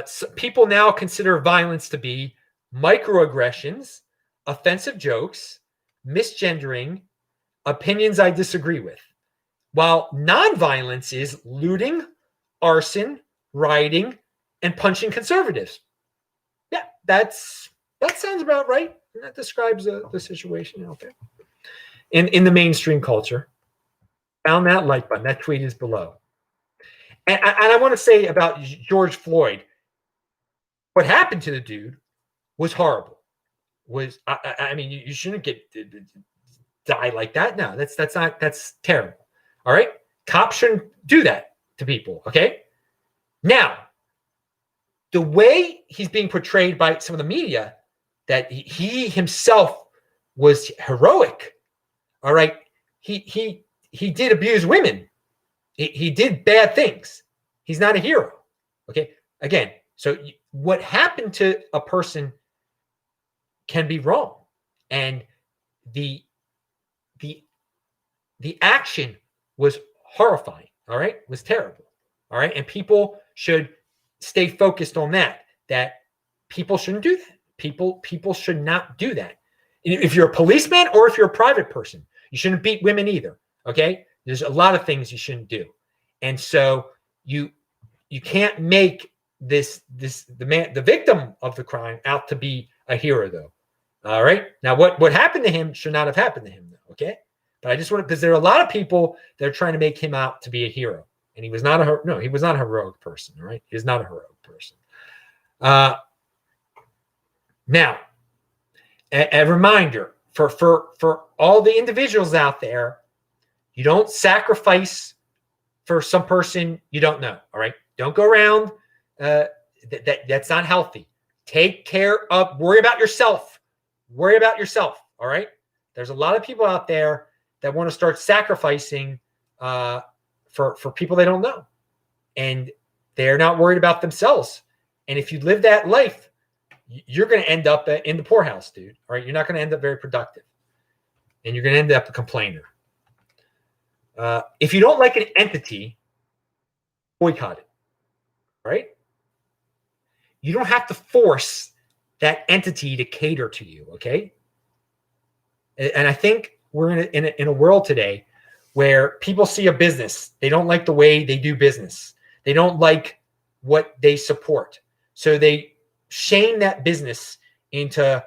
So people now consider violence to be microaggressions, offensive jokes, misgendering, opinions I disagree with, while nonviolence is looting, arson, rioting, and punching conservatives. that sounds about right. That describes the situation out there in the mainstream culture. Found that like button. That tweet is below. And I want to say about George Floyd, what happened to the dude was horrible. I mean, you shouldn't get die like that. No, that's terrible. All right, cops shouldn't do that to people. Okay, now the way he's being portrayed by some of the media, that he himself was heroic. All right, he did abuse women. He did bad things. He's not a hero. Okay, again, so what happened to a person can be wrong, and the action was horrifying. All right, was terrible. All right, and people should stay focused on that people shouldn't do that. People should not do that. If you're a policeman or if you're a private person, you shouldn't beat women either. Okay, there's a lot of things you shouldn't do, and so you can't make the victim of the crime out to be a hero, though. All right, now what happened to him should not have happened to him, though. Okay, but I just want to, because there are a lot of people that are trying to make him out to be a hero, and he was not he was not a heroic person. All right, he is not a heroic person. Now, a reminder for all the individuals out there: you don't sacrifice for some person you don't know. All right, don't go around. That's not healthy. Take care of. Worry about yourself. Worry about yourself. All right. There's a lot of people out there that want to start sacrificing for people they don't know, and they're not worried about themselves. And if you live that life, you're going to end up in the poorhouse, dude. All right. You're not going to end up very productive, and you're going to end up a complainer. If you don't like an entity, boycott it. Right? You don't have to force that entity to cater to you. Okay. And I think we're in a world today where people see a business. They don't like the way they do business. They don't like what they support. So they shame that business into,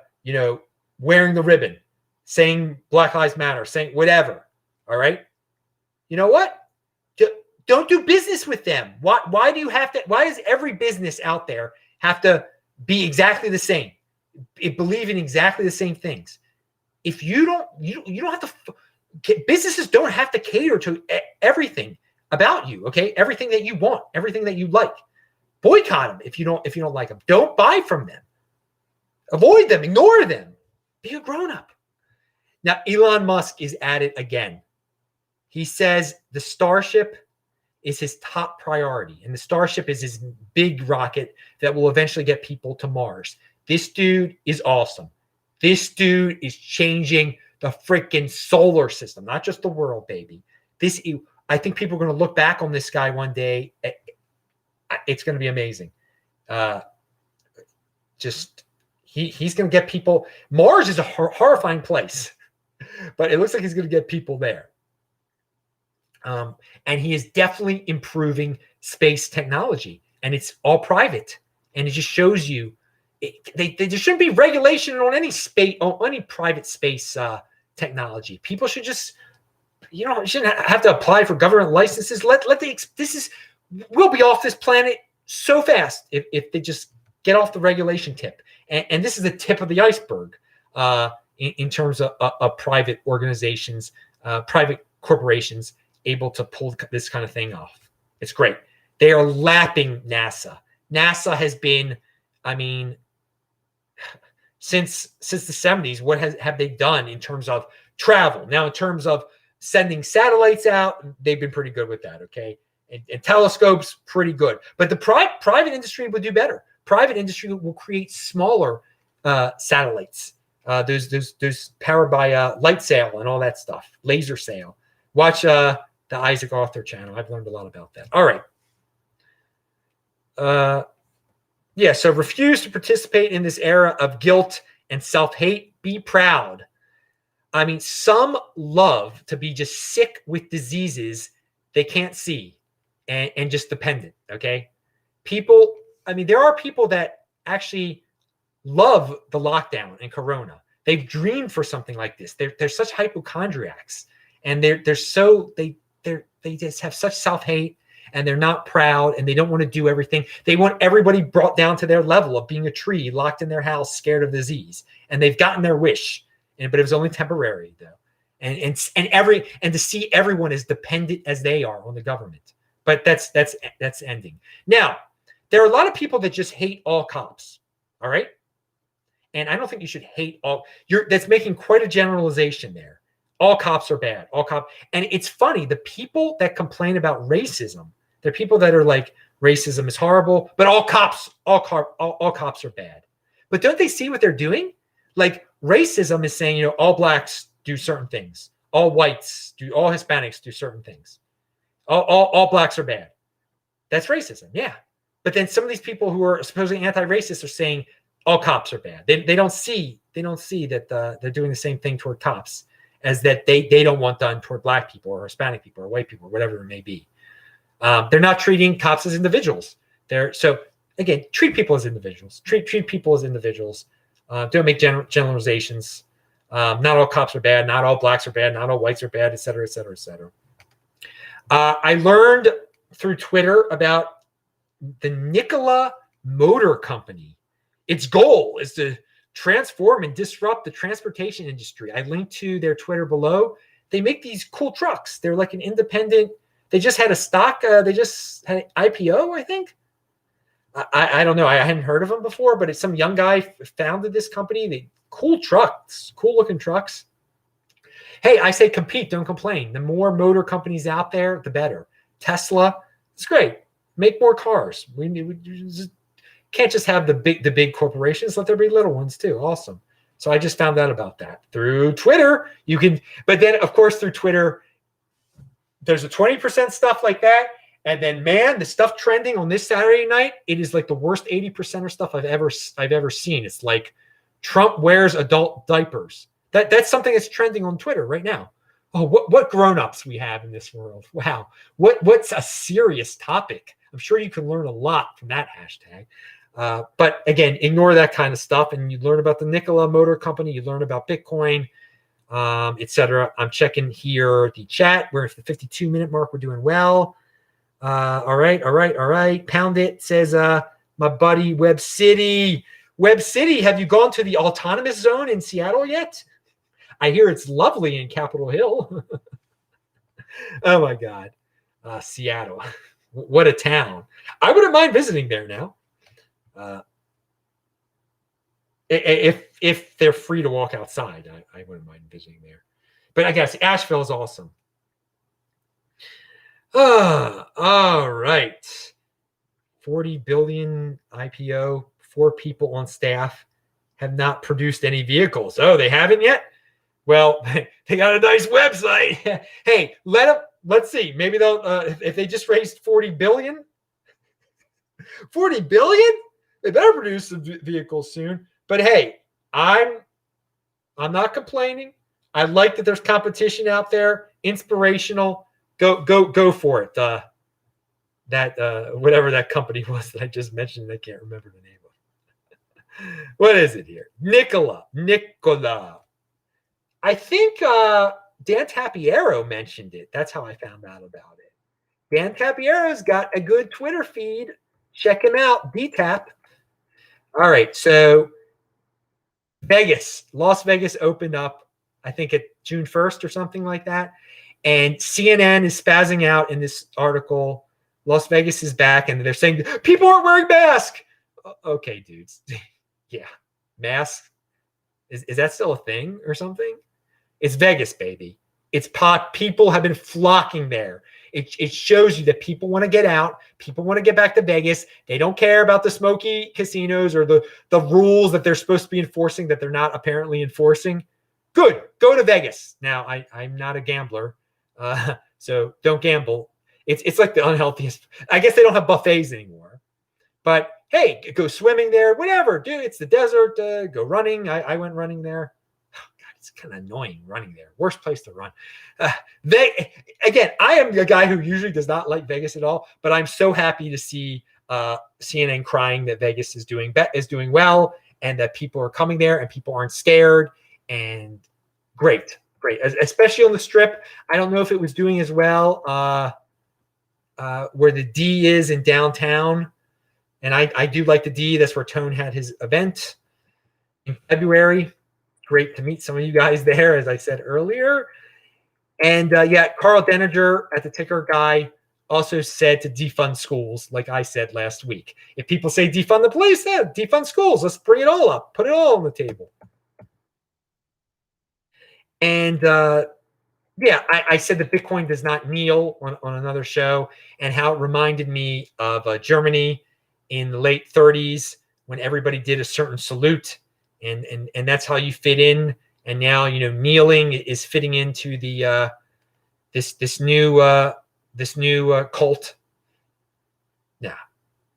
wearing the ribbon, saying Black Lives Matter, saying whatever. All right. You know what? Don't do business with them. Why do you have to? Why does every business out there have to be exactly the same? Believe in exactly the same things. If you don't have to. Businesses don't have to cater to everything about you. Okay, everything that you want, everything that you like. Boycott them if you don't like them. Don't buy from them. Avoid them. Ignore them. Be a grown-up. Now, Elon Musk is at it again. He says the Starship is his top priority. And the Starship is his big rocket that will eventually get people to Mars. This dude is awesome. This dude is changing the freaking solar system, not just the world, baby. I think people are going to look back on this guy one day. It's going to be amazing. He's going to get people. Mars is a horrifying place, but it looks like he's going to get people there. And he is definitely improving space technology, and it's all private. And it just shows you there shouldn't be regulation on any private space technology. People should just, you shouldn't have to apply for government licenses. We'll be off this planet so fast if they just get off the regulation tip. And this is the tip of the iceberg in terms of private organizations, private corporations able to pull this kind of thing off. It's great. They are lapping NASA. NASA has been, since the 70s, what have they done in terms of travel? Now, in terms of sending satellites out, they've been pretty good with that, okay? And telescopes, pretty good. But the private industry will do better. Private industry will create smaller satellites. There's powered by light sail and all that stuff, laser sail. Watch the Isaac Arthur channel. I've learned a lot about that. All right. So refuse to participate in this era of guilt and self-hate. Be proud. Some love to be just sick with diseases they can't see and just dependent, okay? People, there are people that actually love the lockdown and Corona. They've dreamed for something like this. They're such hypochondriacs, and they just have such self-hate, and they're not proud, and they don't want to do everything. They want everybody brought down to their level of being a tree locked in their house, scared of disease, and they've gotten their wish. But it was only temporary, though. And to see everyone as dependent as they are on the government. But that's ending. Now, there are a lot of people that just hate all cops. All right. And I don't think you should hate all. That's making quite a generalization there. All cops are bad. All cops. And it's funny, the people that complain about racism, they're people that are like, racism is horrible, but all cops are bad. But don't they see what they're doing? Like, racism is saying, all blacks do certain things. All whites do, all Hispanics do certain things. All blacks are bad. That's racism. Yeah. But then some of these people who are supposedly anti-racist are saying all cops are bad. They don't see that they're doing the same thing toward cops as that they don't want done toward black people or Hispanic people or white people or whatever it may be. They're not treating cops as individuals. So again, treat people as individuals. Treat people as individuals. Don't make generalizations. Not all cops are bad. Not all blacks are bad. Not all whites are bad, et cetera, et cetera, et cetera. I learned through Twitter about the Nikola Motor Company. Its goal is to transform and disrupt the transportation industry. I linked to their Twitter below. They make these cool trucks. They're like an independent. They just had a stock. They just had an IPO, I think. I don't know. I hadn't heard of them before, but it's some young guy founded this company. Cool trucks, cool looking trucks. Hey, I say compete, don't complain. The more motor companies out there, the better. Tesla, it's great. Make more cars. We can't just have the big corporations. Let there be little ones too. Awesome. So I just found out about that through Twitter. You can, but then of course through Twitter, there's a 20% stuff like that. And then, man, the stuff trending on this Saturday night, it is like the worst 80%er stuff I've ever seen. It's like Trump wears adult diapers. That's something that's trending on Twitter right now. Oh, what grown-ups we have in this world. Wow. What's a serious topic? I'm sure you can learn a lot from that hashtag. But again, ignore that kind of stuff. And you learn about the Nikola Motor Company. You learn about Bitcoin, etc. I'm checking here the chat. We're at the 52-minute mark. We're doing well. All right. Pound it, says my buddy Web City. Web City, have you gone to the autonomous zone in Seattle yet? I hear it's lovely in Capitol Hill. Oh my God. Seattle. What a town. I wouldn't mind visiting there now. If they're free to walk outside, I wouldn't mind visiting there. But I guess Asheville is awesome. All right. 40 billion IPO, 4 people on staff have not produced any vehicles. Oh, they haven't yet? Well, they got a nice website. Hey, let's see. Maybe they'll, if they just raised 40 billion, 40 billion, they better produce some vehicles soon. But hey, I'm not complaining. I like that there's competition out there, inspirational. Go for it. Whatever that company was that I just mentioned, I can't remember the name of. What is it here? Nikola. I think Dan Tapiero mentioned it. That's how I found out about it. Dan Tapiero's got a good Twitter feed. Check him out. DTAP. All right. So Las Vegas opened up, I think at June 1st or something like that. And CNN is spazzing out in this article. Las Vegas is back, and they're saying people aren't wearing masks. Okay, dudes. Yeah. Masks. Is that still a thing or something? It's Vegas, baby. It's pot. People have been flocking there. It shows you that people want to get out. People want to get back to Vegas. They don't care about the smoky casinos or the rules that they're supposed to be enforcing that they're not apparently enforcing. Good. Go to Vegas. Now, I'm not a gambler, so don't gamble. It's like the unhealthiest. I guess they don't have buffets anymore. But hey, go swimming there, whatever, dude. It's the desert. Go running. I went running there. Oh, God, it's kind of annoying running there. Worst place to run. Again, I am a guy who usually does not like Vegas at all, but I'm so happy to see CNN crying that Vegas is doing well, and that people are coming there and people aren't scared. And great. Especially on the Strip. I don't know if it was doing as well where the D is in downtown. And I do like the D. That's where Tone had his event in February. Great to meet some of you guys there, as I said earlier. And Carl Denninger at the Ticker Guy also said to defund schools, like I said last week. If people say defund the police, defund schools. Let's bring it all up. Put it all on the table. And I said that Bitcoin does not kneel on another show, and how it reminded me of Germany in the late 30s when everybody did a certain salute, and that's how you fit in. And now, kneeling is fitting into the this new cult. Yeah,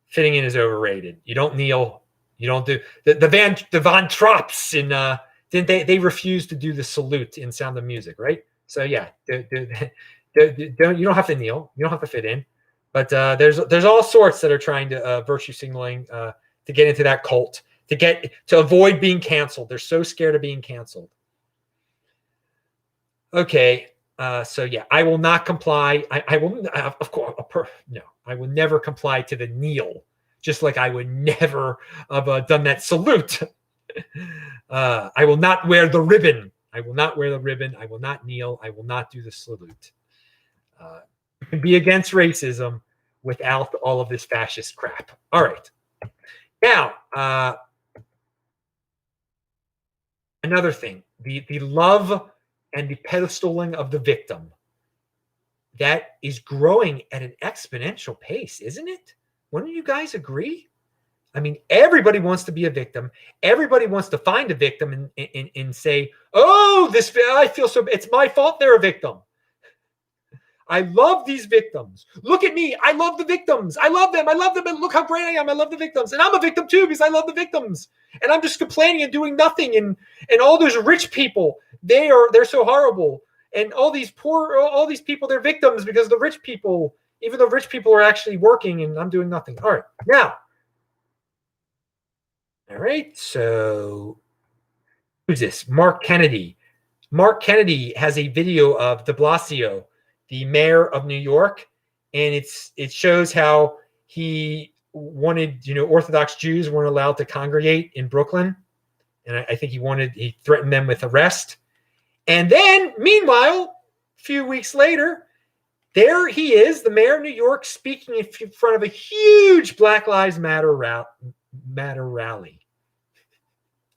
fitting in is overrated. You don't kneel. You don't do the Von Trapps in didn't they refused to do the salute in Sound of Music, right? So yeah, you don't have to kneel. You don't have to fit in. But there's all sorts that are trying to virtue signaling to get into that cult, to avoid being canceled. They're so scared of being canceled. Okay, so yeah, I will not comply. I will, of course, no, I will never comply to the kneel. Just like I would never have done that salute. I will not wear the ribbon. I will not wear the ribbon. I will not kneel. I will not do the salute. You can be against racism without all of this fascist crap. All right. Now, another thing, the love and the pedestaling of the victim, that is growing at an exponential pace, isn't it? Wouldn't you guys agree? I mean, everybody wants to be a victim. Everybody wants to find a victim and say, oh, I feel so, it's my fault they're a victim. I love these victims. Look at me. I love the victims. I love them. And look how great I am. I love the victims. And I'm a victim too, because I love the victims. And I'm just complaining and doing nothing. And all those rich people, they're so horrible. And all these people, they're victims because the rich people, even though rich people are actually working, and I'm doing nothing. All right. Now, all right, so who's this? Mark Kennedy. Mark Kennedy has a video of de Blasio, the mayor of New York, and it shows how he wanted, Orthodox Jews weren't allowed to congregate in Brooklyn, and I think he threatened them with arrest. And then, meanwhile, a few weeks later, there he is, the mayor of New York, speaking in front of a huge Black Lives Matter rally.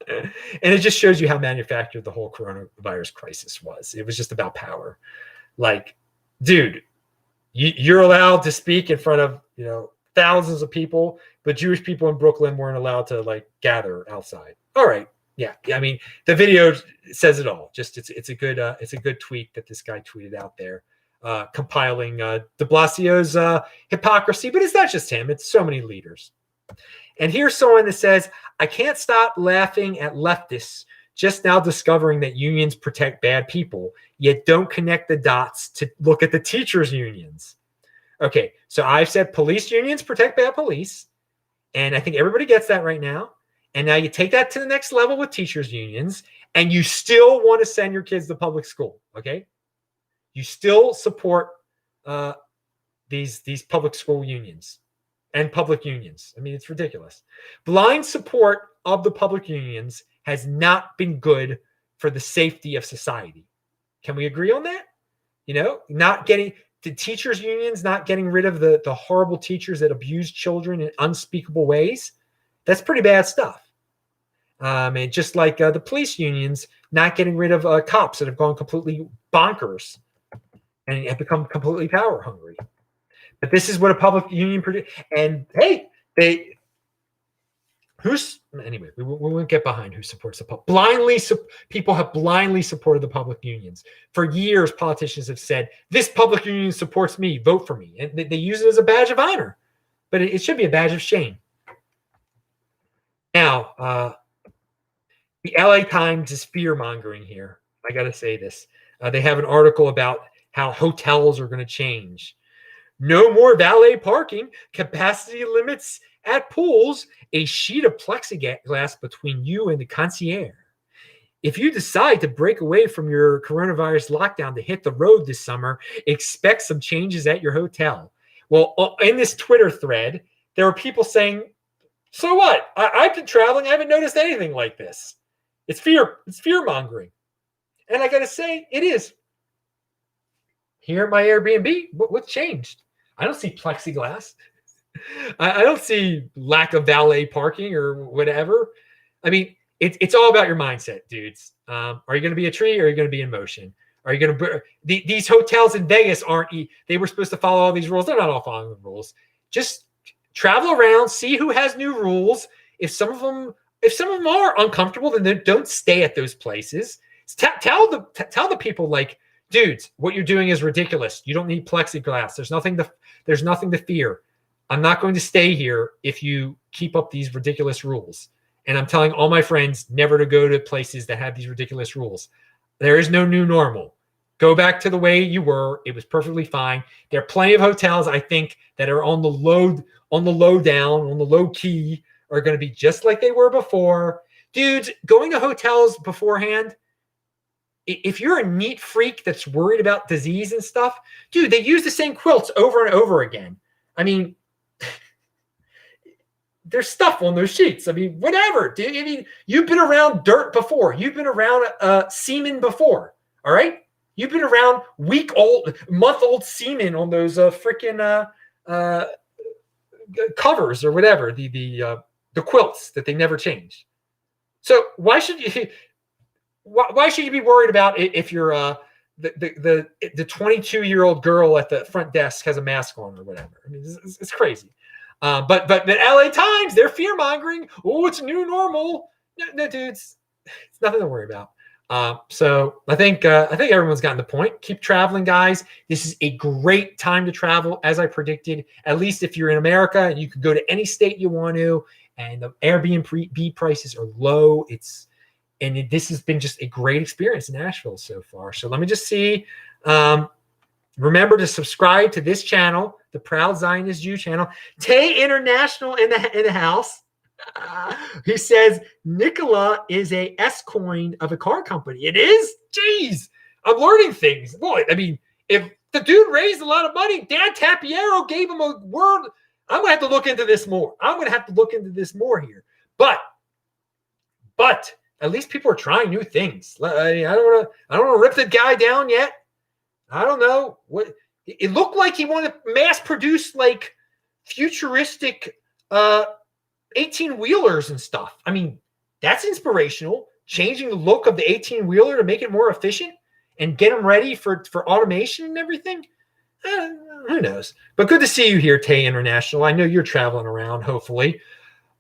And it just shows you how manufactured the whole coronavirus crisis was. It was just about power. Like, dude, you're allowed to speak in front of, thousands of people, but Jewish people in Brooklyn weren't allowed to gather outside. All right. Yeah. I mean, the video says it all. Just it's a good tweet that this guy tweeted out there, compiling de Blasio's hypocrisy. But it's not just him. It's so many leaders. And here's someone that says, I can't stop laughing at leftists just now discovering that unions protect bad people, yet don't connect the dots to look at the teachers' unions. Okay, so I've said police unions protect bad police, and I think everybody gets that right now. And now you take that to the next level with teachers' unions, and you still want to send your kids to public school, okay? You still support these public school unions and public unions. I mean, it's ridiculous. Blind support of the public unions has not been good for the safety of society. Can we agree on that? Not getting the teachers' unions, not getting rid of the horrible teachers that abuse children in unspeakable ways. That's pretty bad stuff. And just like the police unions, not getting rid of cops that have gone completely bonkers and have become completely power hungry. But this is what a public union produces. And hey, anyway, we won't get behind who supports the public. People have blindly supported the public unions. For years, politicians have said, this public union supports me, vote for me. And they use it as a badge of honor. But it should be a badge of shame. Now, the LA Times is fear-mongering here. I got to say this. They have an article about how hotels are going to change. No more valet parking, capacity limits, At pools, a sheet of plexiglass between you and the concierge. If you decide to break away from your coronavirus lockdown to hit the road this summer, expect some changes at your hotel. Well, in this Twitter thread, there were people saying, so what? I've been traveling. I haven't noticed anything like this. It's fear. It's fear mongering. And I got to say, it is. Here at my Airbnb, what's changed? I don't see plexiglass. I don't see lack of valet parking or whatever. I mean, it's all about your mindset, dudes. Are you going to be a tree or are you going to be in motion? Are you going to these hotels in Vegas they were supposed to follow all these rules. They're not all following the rules. Just travel around, see who has new rules. If some of them are uncomfortable, then don't stay at those places. Tell the people, like, dudes, what you're doing is ridiculous. You don't need plexiglass. There's nothing to fear. I'm not going to stay here if you keep up these ridiculous rules. And I'm telling all my friends never to go to places that have these ridiculous rules. There is no new normal. Go back to the way you were. It was perfectly fine. There are plenty of hotels, I think, that are on the low key, are going to be just like they were before. Dudes, going to hotels beforehand, if you're a neat freak that's worried about disease and stuff, dude, they use the same quilts over and over again. I mean, there's stuff on those sheets. I mean, whatever, dude. I mean, you've been around dirt before. You've been around semen before. All right, you've been around month-old semen on those freaking covers or whatever, the quilts that they never change. So why should you be worried about it if you're the 22-year-old girl at the front desk has a mask on or whatever? I mean, it's crazy. But the LA Times, they're fear mongering. Oh, it's new normal. No, dudes, it's nothing to worry about. So I think everyone's gotten the point. Keep traveling, guys. This is a great time to travel, as I predicted. At least if you're in America, and you can go to any state you want to, and the Airbnb prices are low. This has been just a great experience in Asheville so far. So let me just see. Remember to subscribe to this channel, the Proud Zionist Jew channel. Tay International in the house. He says Nikola is a S-coin of a car company. It is? Jeez. I'm learning things. Boy, I mean, if the dude raised a lot of money, Dan Tapiero gave him a word. I'm going to have to look into this more. Here. But at least people are trying new things. I don't want to rip the guy down yet. I don't know what it looked like. He wanted to mass produce like futuristic 18-wheelers and stuff. I mean, that's inspirational. Changing the look of the 18-wheeler to make it more efficient and get them ready for automation and everything. Who knows? But good to see you here, Tay International. I know you're traveling around, hopefully.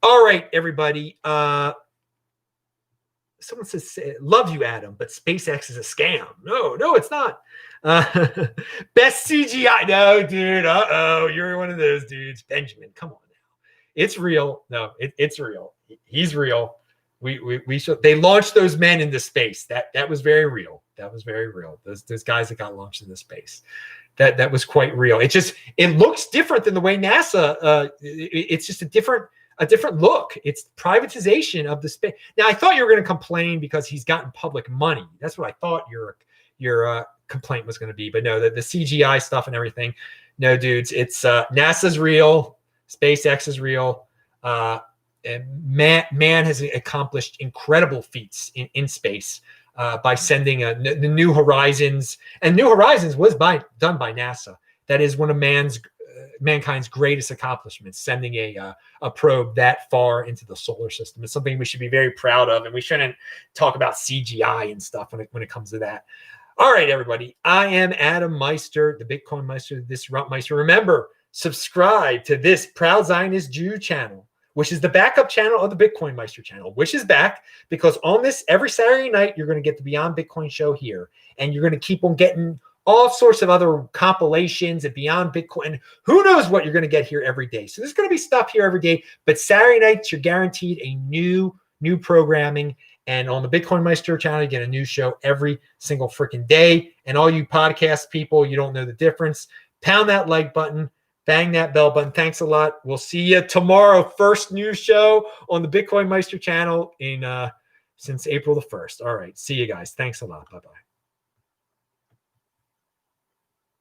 All right, everybody. Someone says, love you, Adam, but SpaceX is a scam. No, it's not. Best CGI. No, dude. You're one of those dudes. Benjamin, come on now. It's real. No, it's real. He's real. We should. They launched those men into space. That was very real. That was very real. Those guys that got launched into space. That was quite real. It looks different than the way NASA. It's just a different look. It's privatization of the space. Now, I thought you were going to complain because he's gotten public money. That's what I thought your complaint was going to be. But no, the CGI stuff and everything. No, dudes, it's NASA's real. SpaceX is real. And man has accomplished incredible feats in space by sending the New Horizons. And New Horizons was done by NASA. That is one of mankind's greatest accomplishments, sending a probe that far into the solar system. It's something we should be very proud of, and we shouldn't talk about CGI and stuff when it comes to that. All right, everybody. I am Adam Meister, the Bitcoin Meister, the Disrupt Meister. Remember, subscribe to this Proud Zionist Jew channel, which is the backup channel of the Bitcoin Meister channel, which is back because on this every Saturday night, you're going to get the Beyond Bitcoin show here, and you're going to keep on getting all sorts of other compilations and Beyond Bitcoin. Who knows what you're going to get here every day. So there's going to be stuff here every day, but Saturday nights, you're guaranteed a new programming. And on the Bitcoin Meister channel, you get a new show every single freaking day. And all you podcast people, you don't know the difference. Pound that like button. Bang that bell button. Thanks a lot. We'll see you tomorrow. First news show on the Bitcoin Meister channel in since April the 1st. All right. See you guys. Thanks a lot. Bye-bye.